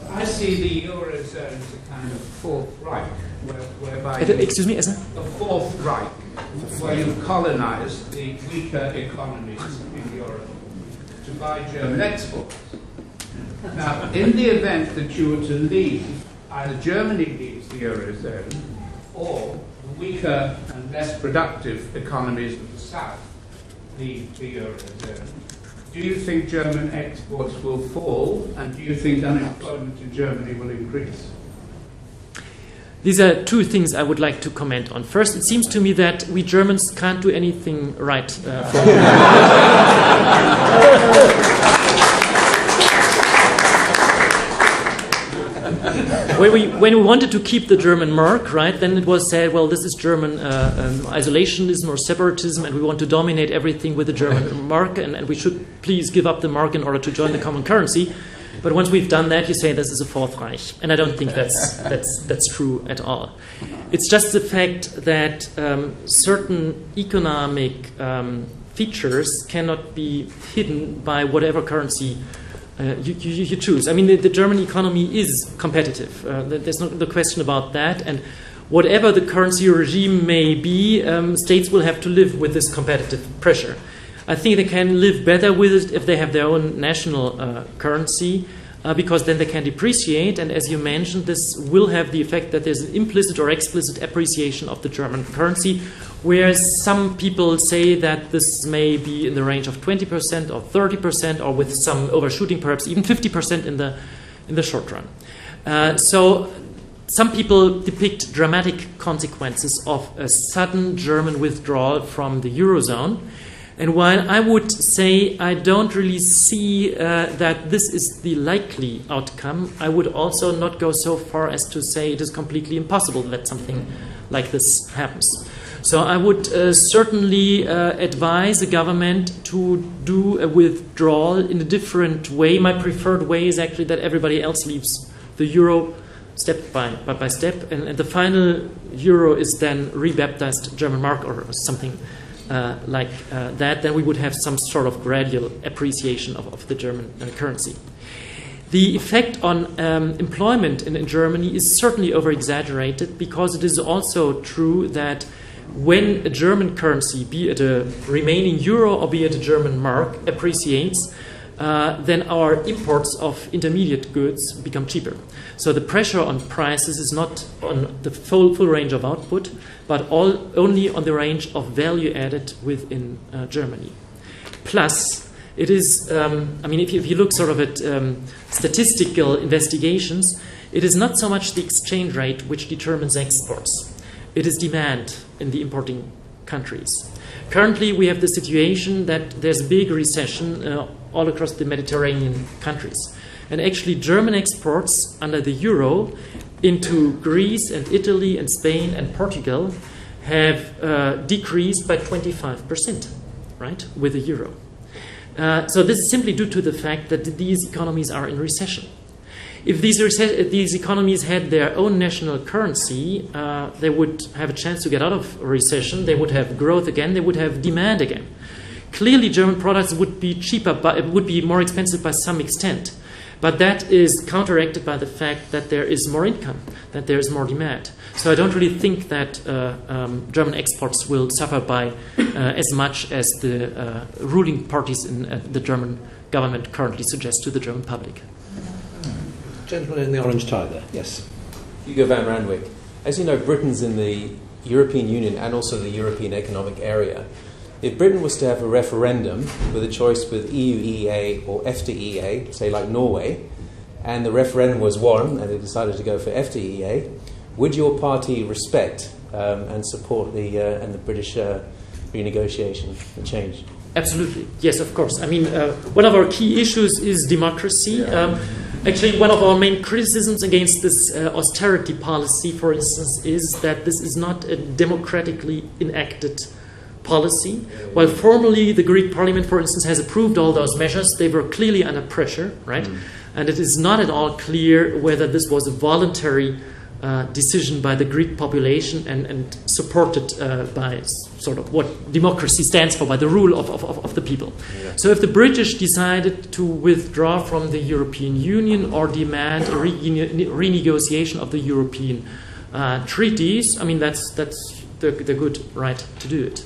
I see the Eurozone as a kind of fourth Reich, whereby excuse me, as a fourth Reich, where you colonize the weaker economies in Europe to buy German exports. Now, in the event that you were to leave, either Germany leaves the Eurozone or the weaker and less productive economies of the South, the Eurozone, do you think German exports will fall, and do you think unemployment in Germany will increase? These are two things I would like to comment on. First, it seems to me that we Germans can't do anything right. When we wanted to keep the German mark, right, then it was said, well, this is German isolationism or separatism, and we want to dominate everything with the German mark, and we should please give up the mark in order to join the common currency. But once we've done that, you say this is a Fourth Reich, and I don't think that's true at all. It's just the fact that certain economic features cannot be hidden by whatever currency you choose. I mean, the German economy is competitive. There's no question about that, and whatever the currency regime may be, states will have to live with this competitive pressure. I think they can live better with it if they have their own national currency, because then they can depreciate, and as you mentioned, this will have the effect that there's an implicit or explicit appreciation of the German currency, whereas some people say that this may be in the range of 20% or 30%, or with some overshooting perhaps even 50% in the short run. So some people depict dramatic consequences of a sudden German withdrawal from the Eurozone. And while I would say I don't really see that this is the likely outcome, I would also not go so far as to say it is completely impossible that something like this happens. So I would certainly advise the government to do a withdrawal in a different way. My preferred way is actually that everybody else leaves the euro step by step, and the final euro is then rebaptized German mark or something like that. Then we would have some sort of gradual appreciation of the German currency. The effect on employment in Germany is certainly over-exaggerated, because it is also true that when a German currency, be it a remaining euro or be it a German mark, appreciates, then our imports of intermediate goods become cheaper. So the pressure on prices is not on the full range of output, but only on the range of value added within Germany. Plus, it is, I mean, if you look sort of at statistical investigations, it is not so much the exchange rate which determines exports. It is demand in the importing countries. Currently, we have the situation that there's a big recession all across the Mediterranean countries. And actually, German exports under the euro into Greece and Italy and Spain and Portugal have decreased by 25%, right, with the euro. So this is simply due to the fact that these economies are in recession. If these economies had their own national currency, they would have a chance to get out of recession. They would have growth again. They would have demand again. Clearly, German products would be cheaper, but it would be more expensive by some extent. But that is counteracted by the fact that there is more income, that there is more demand. So I don't really think that German exports will suffer by as much as the ruling parties in the German government currently suggest to the German public. Gentleman in the orange tie there, yes. Hugo van Randwyk. As you know, Britain's in the European Union and also the European Economic Area. If Britain was to have a referendum with a choice with EU-EEA or EFTA-EEA, say like Norway, and the referendum was won and they decided to go for EFTA-EEA, would your party respect and support the British renegotiation and change? Absolutely, yes, of course. I mean, one of our key issues is democracy. Actually, one of our main criticisms against this austerity policy, for instance, is that this is not a democratically enacted policy. While formally the Greek parliament, for instance, has approved all those measures, they were clearly under pressure, right? And it is not at all clear whether this was a voluntary decision by the Greek population and supported by sort of what democracy stands for, by the rule of the people. Yeah. So if the British decided to withdraw from the European Union or demand a renegotiation of the European treaties, I mean, that's the good right to do it.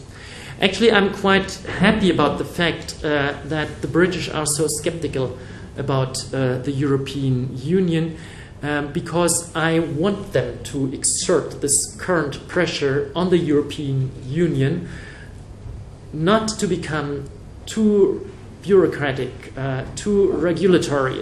Actually, I'm quite happy about the fact that the British are so skeptical about the European Union. because I want them to exert this current pressure on the European Union not to become too bureaucratic, too regulatory,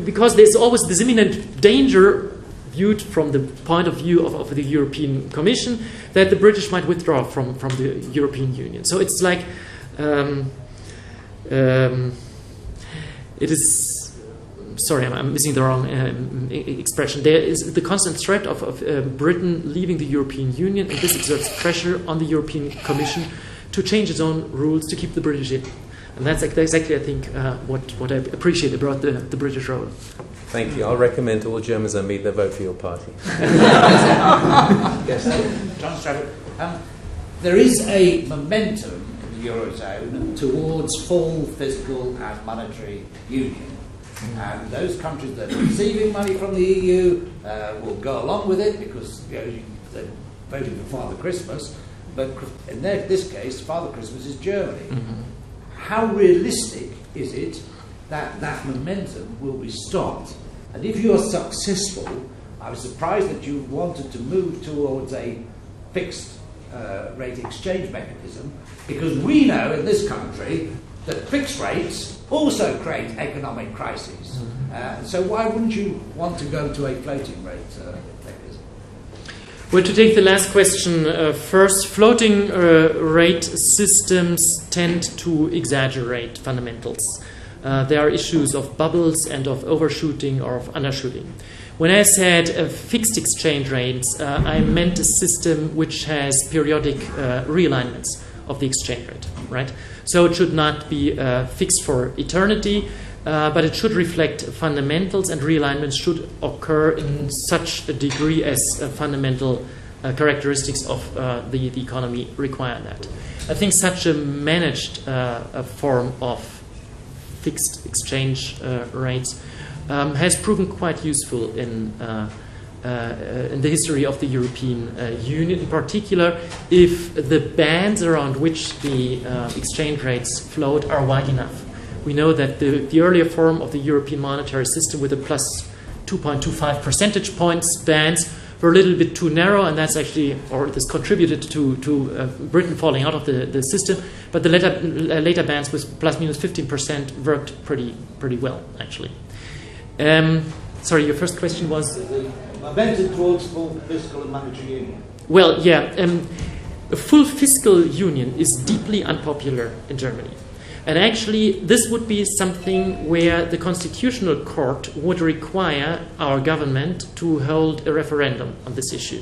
because there's always this imminent danger viewed from the point of view of the European Commission that the British might withdraw from the European Union. So it's like it is. Sorry, I'm missing the wrong expression. There is the constant threat of Britain leaving the European Union, and this exerts pressure on the European Commission to change its own rules to keep the British in. And that's exactly, I think, what I appreciate about the British role. Thank you. I'll recommend to all Germans I meet they vote for your party. Yes, John Stratford. There is a momentum in the Eurozone towards full fiscal and monetary union. And those countries that are receiving money from the EU will go along with it because they're voting for Father Christmas. But in this case, Father Christmas is Germany. Mm-hmm. How realistic is it that that momentum will be stopped? And if you are successful, I was surprised that you wanted to move towards a fixed rate exchange mechanism, because we know in this country that fixed rates also create economic crises. So why wouldn't you want to go to a floating rate mechanism? Well, to take the last question first, floating rate systems tend to exaggerate fundamentals. There are issues of bubbles and of overshooting or of undershooting. When I said fixed exchange rates, I meant a system which has periodic realignments of the exchange rate, right? So it should not be fixed for eternity, but it should reflect fundamentals, and realignments should occur in such a degree as fundamental characteristics of the economy require that. I think such a managed form of fixed exchange rates has proven quite useful in the history of the European Union, in particular if the bands around which the exchange rates float are wide enough. We know that the earlier form of the European monetary system with a plus 2.25 percentage points bands were a little bit too narrow, and that's actually, or this contributed to Britain falling out of the system. But the later bands with plus minus 15% worked pretty well, actually. Sorry, your first question was? Momentum towards full fiscal and monetary union. Well, yeah. A full fiscal union is deeply unpopular in Germany. And actually, this would be something where the Constitutional Court would require our government to hold a referendum on this issue.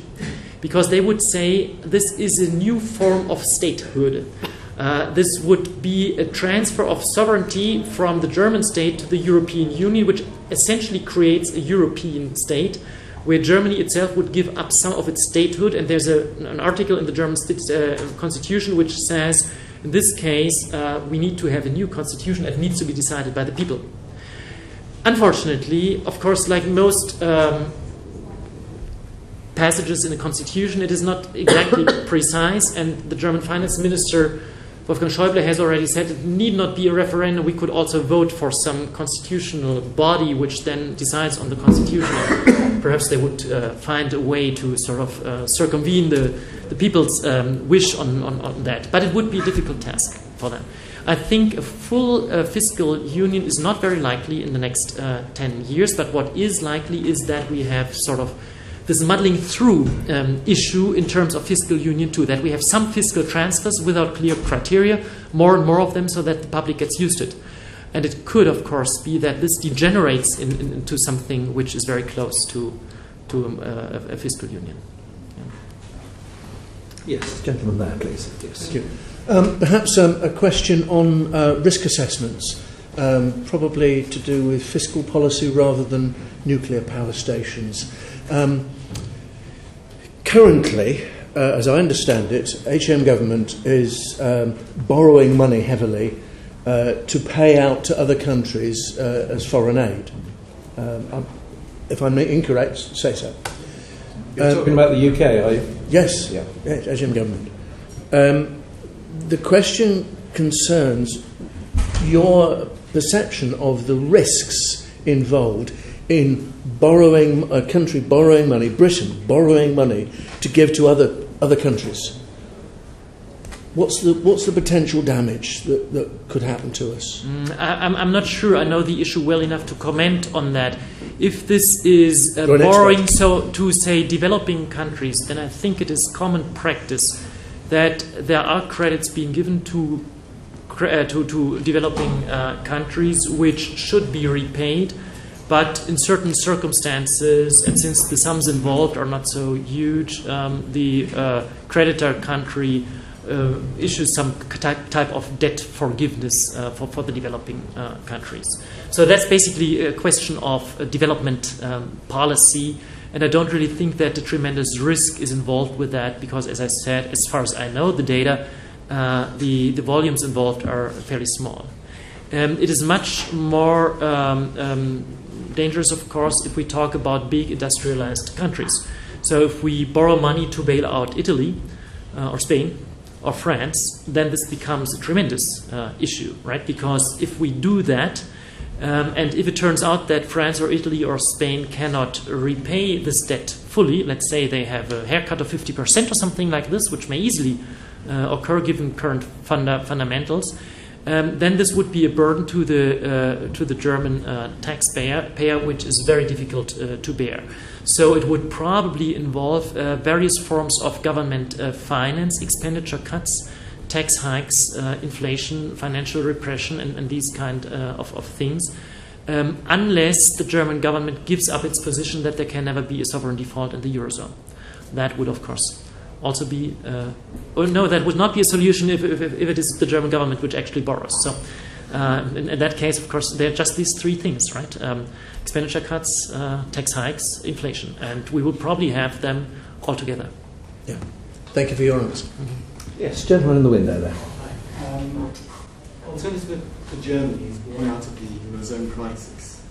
Because they would say this is a new form of statehood. This would be a transfer of sovereignty from the German state to the European Union, which essentially creates a European state, where Germany itself would give up some of its statehood. And there's an article in the German constitution which says, in this case, we need to have a new constitution that needs to be decided by the people. Unfortunately, of course, like most passages in a constitution, it is not exactly precise, and the German finance minister, Wolfgang Schäuble, has already said it need not be a referendum. We could also vote for some constitutional body which then decides on the constitution. Perhaps they would find a way to sort of circumvene the people's wish on that. But it would be a difficult task for them. I think a full fiscal union is not very likely in the next 10 years, but what is likely is that we have sort of this muddling through issue in terms of fiscal union too, that we have some fiscal transfers without clear criteria, more and more of them, so that the public gets used to it. And it could, of course, be that this degenerates into something which is very close to a fiscal union. Yeah. Yes, gentleman there, please. Yes. Thank you. Perhaps a question on risk assessments, probably to do with fiscal policy rather than nuclear power stations. Currently, as I understand it, HM government is borrowing money heavily to pay out to other countries as foreign aid. If I'm incorrect, say so. You're talking about the UK, are you? Yes, yeah. Yes, HM government. The question concerns your perception of the risks involved in borrowing a country borrowing money, Britain borrowing money to give to other countries? What's the potential damage that could happen to us? I'm not sure I know the issue well enough to comment on that. If this is borrowing, so to say, developing countries, then I think it is common practice that there are credits being given to developing countries which should be repaid, but in certain circumstances, and since the sums involved are not so huge, the creditor country issues some type of debt forgiveness for the developing countries. So that's basically a question of development policy, and I don't really think that a tremendous risk is involved with that because, as I said, as far as I know, the data, the volumes involved are fairly small. It is much more dangerous, of course, if we talk about big industrialized countries. So if we borrow money to bail out Italy or Spain or France, then this becomes a tremendous issue, right? Because if we do that, and if it turns out that France or Italy or Spain cannot repay this debt fully, let's say they have a haircut of 50% or something like this, which may easily occur given current fundamentals, then this would be a burden to the German taxpayer, which is very difficult to bear. So it would probably involve various forms of government finance, expenditure cuts, tax hikes, inflation, financial repression, and these kind of things, unless the German government gives up its position that there can never be a sovereign default in the Eurozone. That would, of course, also be, no, that would not be a solution if it is the German government which actually borrows. So in that case, of course, there are just these three things, right? Expenditure cuts, tax hikes, inflation, and we would probably have them all together. Yeah. Thank you for your answer. Mm-hmm. Yes, gentleman in the window there. Alternative for Germany is born out of the Eurozone crisis.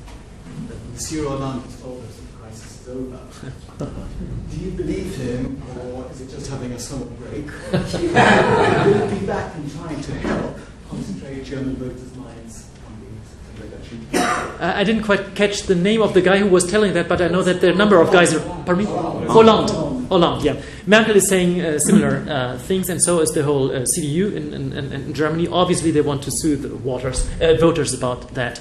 Monsieur Hollande has told us that the crisis is over. Do you believe him, or is it just having a summer break? Will it be back and trying to help concentrate German voters' minds on the reduction? I didn't quite catch the name of the guy who was telling that, but I know that there are a number of guys. Pardon me? Hollande, yeah. Merkel is saying similar things, and so is the whole CDU in Germany. Obviously, they want to soothe the voters about that.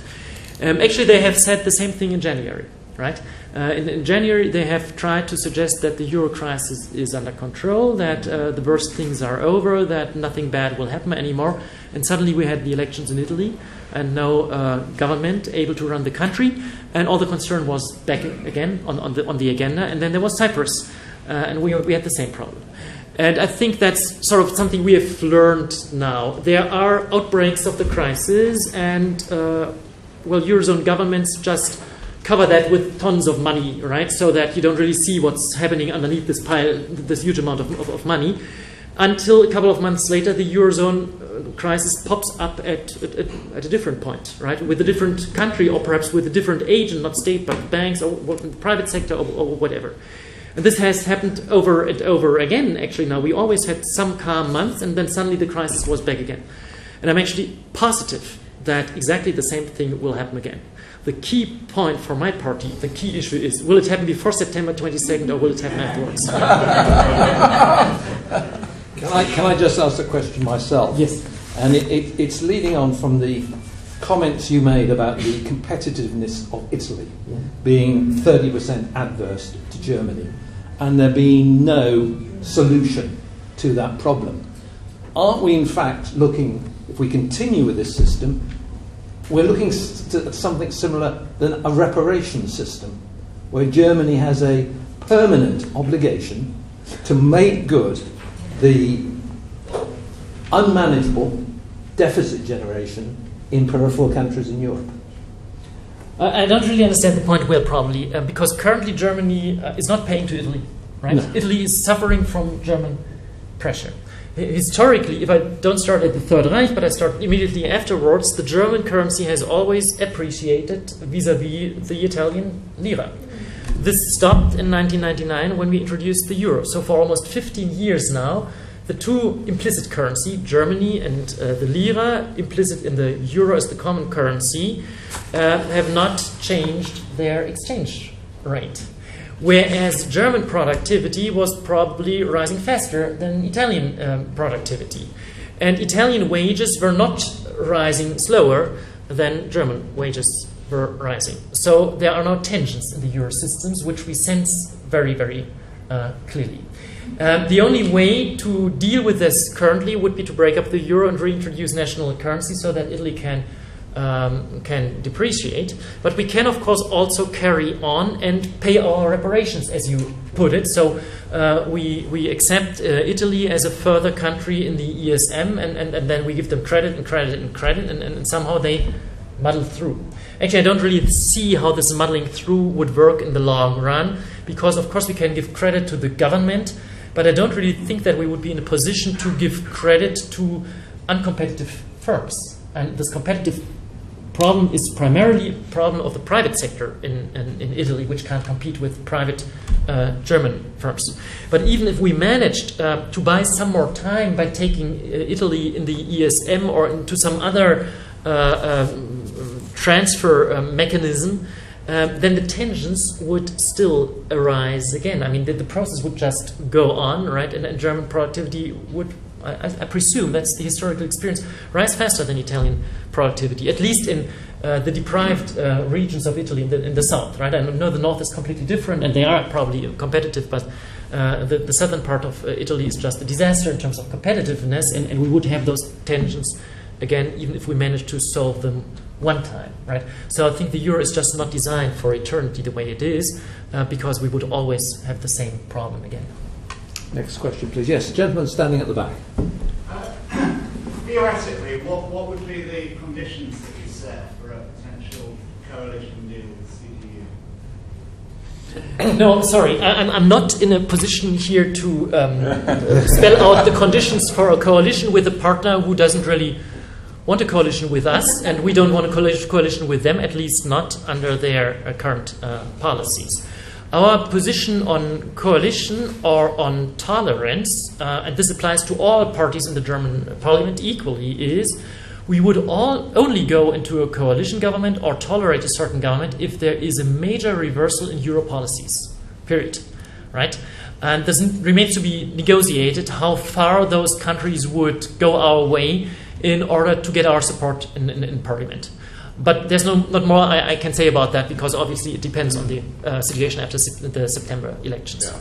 Actually, they have said the same thing in January, right? In January, they have tried to suggest that the euro crisis is under control, that the worst things are over, that nothing bad will happen anymore. And suddenly we had the elections in Italy and no government able to run the country. And all the concern was back again on the agenda. And then there was Cyprus. And we had the same problem. And I think that's sort of something we have learned now. There are outbreaks of the crisis, and Eurozone governments just cover that with tons of money, right? So that you don't really see what's happening underneath this pile, this huge amount of money, until a couple of months later, the Eurozone crisis pops up at a different point, right? With a different country, or perhaps with a different agent, not state, but banks, or private sector, or whatever. And this has happened over and over again, actually. Now, we always had some calm months, and then suddenly the crisis was back again. And I'm actually positive that exactly the same thing will happen again. The key point for my party, the key issue is, will it happen before September 22nd, or will it happen afterwards? Can I just ask a question myself? Yes. And it's leading on from the comments you made about the competitiveness of Italy being 30% adverse to Germany, and there being no solution to that problem. Aren't we, in fact, looking, if we continue with this system, we're looking at something similar than a reparation system, where Germany has a permanent obligation to make good the unmanageable deficit generation in peripheral countries in Europe? I don't really understand the point well, probably, because currently Germany is not paying to Italy, right? No. Italy is suffering from German pressure. Historically, if I don't start at the Third Reich, but I start immediately afterwards, the German currency has always appreciated vis-à-vis the Italian lira. This stopped in 1999 when we introduced the euro. So for almost 15 years now, the two implicit currency, Germany and the lira, implicit in the euro as the common currency, have not changed their exchange rate. Whereas German productivity was probably rising faster than Italian productivity. And Italian wages were not rising slower than German wages were rising. So there are now tensions in the euro systems, which we sense very, very clearly. The only way to deal with this currently would be to break up the euro and reintroduce national currency so that Italy can depreciate. But we can, of course, also carry on and pay our reparations, as you put it. So we accept Italy as a further country in the ESM, and then we give them credit and credit and credit, and somehow they muddle through. Actually, I don't really see how this muddling through would work in the long run, because, of course, we can give credit to the government, but I don't really think that we would be in a position to give credit to uncompetitive firms. And this competitive problem is primarily a problem of the private sector in Italy, which can't compete with private German firms. But even if we managed to buy some more time by taking Italy in the ESM or into some other transfer mechanism, then the tensions would still arise again. I mean, the process would just go on, right? And German productivity would, I presume, that's the historical experience, rise faster than Italian productivity, at least in the deprived regions of Italy in the south, right? I know the north is completely different, and they are probably competitive, but the southern part of Italy is just a disaster in terms of competitiveness, and we would have those tensions again, even if we manage to solve them one time, right? So I think the euro is just not designed for eternity the way it is, because we would always have the same problem again. Next question, please. Yes, gentleman standing at the back. Theoretically, what would be the conditions that you set for a potential coalition deal with CDU? No, sorry, I'm not in a position here to spell out the conditions for a coalition with a partner who doesn't really want a coalition with us, and we don't want a coalition with them, at least not under their current policies. Our position on coalition or on tolerance, and this applies to all parties in the German parliament equally, is we would only go into a coalition government or tolerate a certain government if there is a major reversal in euro policies, period, right? And this remains to be negotiated how far those countries would go our way in order to get our support in parliament. But there's not more I can say about that, because obviously it depends on the situation after the September elections. Yeah.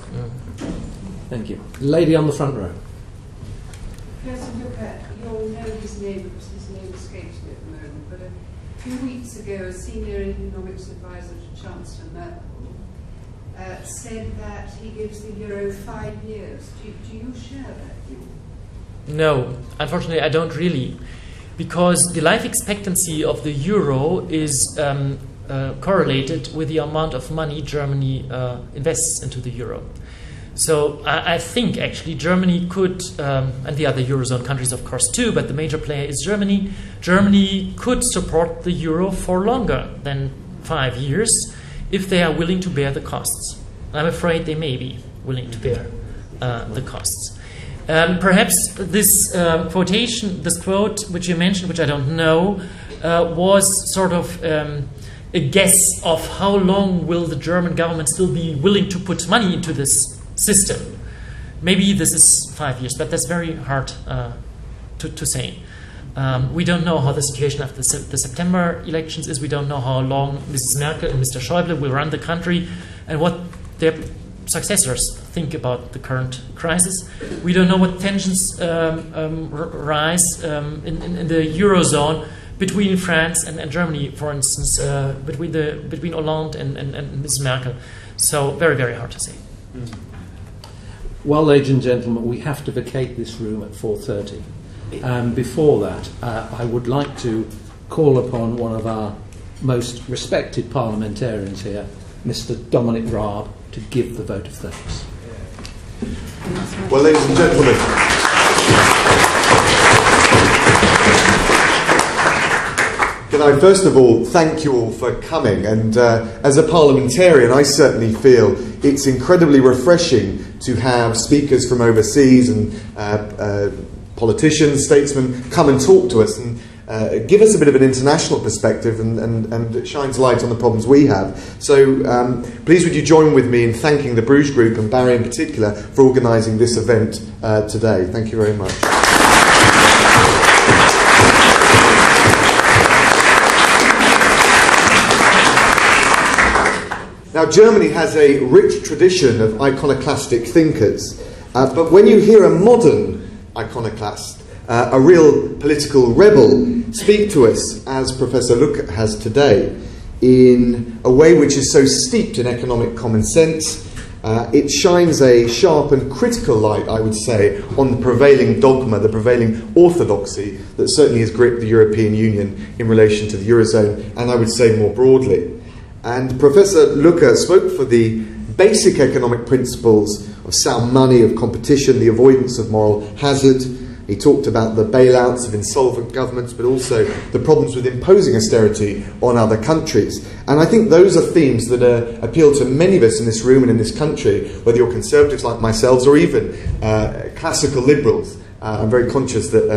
Thank you. Lady on the front row. Professor Lucke, you'll know his name because his name escapes me at the moment, but a few weeks ago a senior economics advisor to Chancellor Merkel said that he gives the euro 5 years. Do you share that view? No, unfortunately I don't really, because the life expectancy of the euro is correlated with the amount of money Germany invests into the euro. So I think actually Germany could, and the other Eurozone countries of course too, but the major player is Germany. Germany could support the euro for longer than 5 years if they are willing to bear the costs. I'm afraid they may be willing to bear the costs. Perhaps this quote which you mentioned, which I don't know, was sort of a guess of how long will the German government still be willing to put money into this system. Maybe this is 5 years, but that's very hard to say. We don't know how the situation after the September elections is. We don't know how long Mrs. Merkel and Mr. Schäuble will run the country and what their successors think about the current crisis. We don't know what tensions rise in the Eurozone between France and Germany, for instance, between Hollande and Mrs. Merkel. So very, very hard to say. Well, ladies and gentlemen, we have to vacate this room at 4:30. Before that, I would like to call upon one of our most respected parliamentarians here, Mr. Dominic Raab, to give the vote of thanks. Well, ladies and gentlemen, Can I first of all thank you all for coming, and as a parliamentarian I certainly feel it's incredibly refreshing to have speakers from overseas and politicians, statesmen come and talk to us and give us a bit of an international perspective and it shines light on the problems we have. So please would you join with me in thanking the Bruges Group and Barry in particular for organising this event today. Thank you very much. Now, Germany has a rich tradition of iconoclastic thinkers, but when you hear a modern iconoclast, a real political rebel, speak to us, as Professor Lucke has today, in a way which is so steeped in economic common sense, it shines a sharp and critical light, I would say, on the prevailing dogma, the prevailing orthodoxy that certainly has gripped the European Union in relation to the Eurozone, and I would say more broadly. And Professor Lucke spoke for the basic economic principles of sound money, of competition, the avoidance of moral hazard. He talked about the bailouts of insolvent governments, but also the problems with imposing austerity on other countries. And I think those are themes that appeal to many of us in this room and in this country, whether you're conservatives like myself or even classical liberals. I'm very conscious that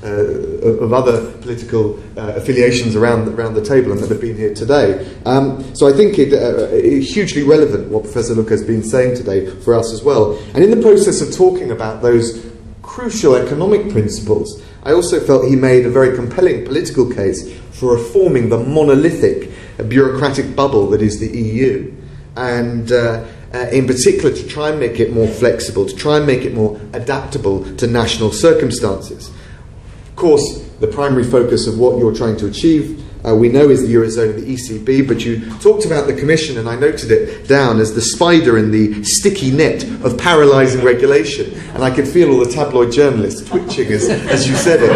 of other political affiliations around the table and that have been here today. So I think it's hugely relevant what Professor Lucke has been saying today for us as well. And in the process of talking about those crucial economic principles, I also felt he made a very compelling political case for reforming the monolithic bureaucratic bubble that is the EU. And in particular to try and make it more flexible, to try and make it more adaptable to national circumstances. Of course, the primary focus of what you're trying to achieve, we know, is the Eurozone and the ECB, but you talked about the Commission, and I noted it down as the spider in the sticky net of paralysing regulation, and I could feel all the tabloid journalists twitching as you said it.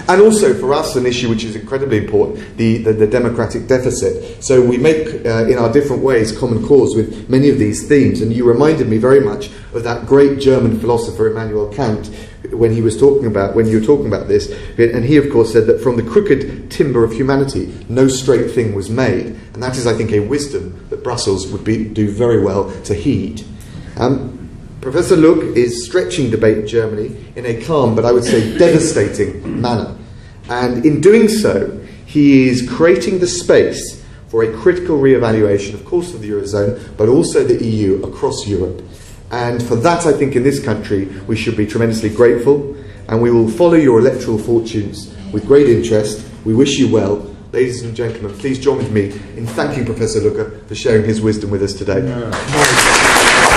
And also for us an issue which is incredibly important, the democratic deficit. So we make in our different ways common cause with many of these themes, and you reminded me very much of that great German philosopher Immanuel Kant when you were talking about this, and he of course said that from the crooked timber of humanity no straight thing was made, and that is, I think, a wisdom that Brussels would do very well to heed. Professor Lucke is stretching debate in Germany in a calm but I would say devastating manner. And in doing so, he is creating the space for a critical re-evaluation, of course, of the Eurozone, but also the EU across Europe. And for that, I think, in this country, we should be tremendously grateful, and we will follow your electoral fortunes with great interest. We wish you well. Ladies and gentlemen, please join with me in thanking Professor Lucke for sharing his wisdom with us today. Yeah.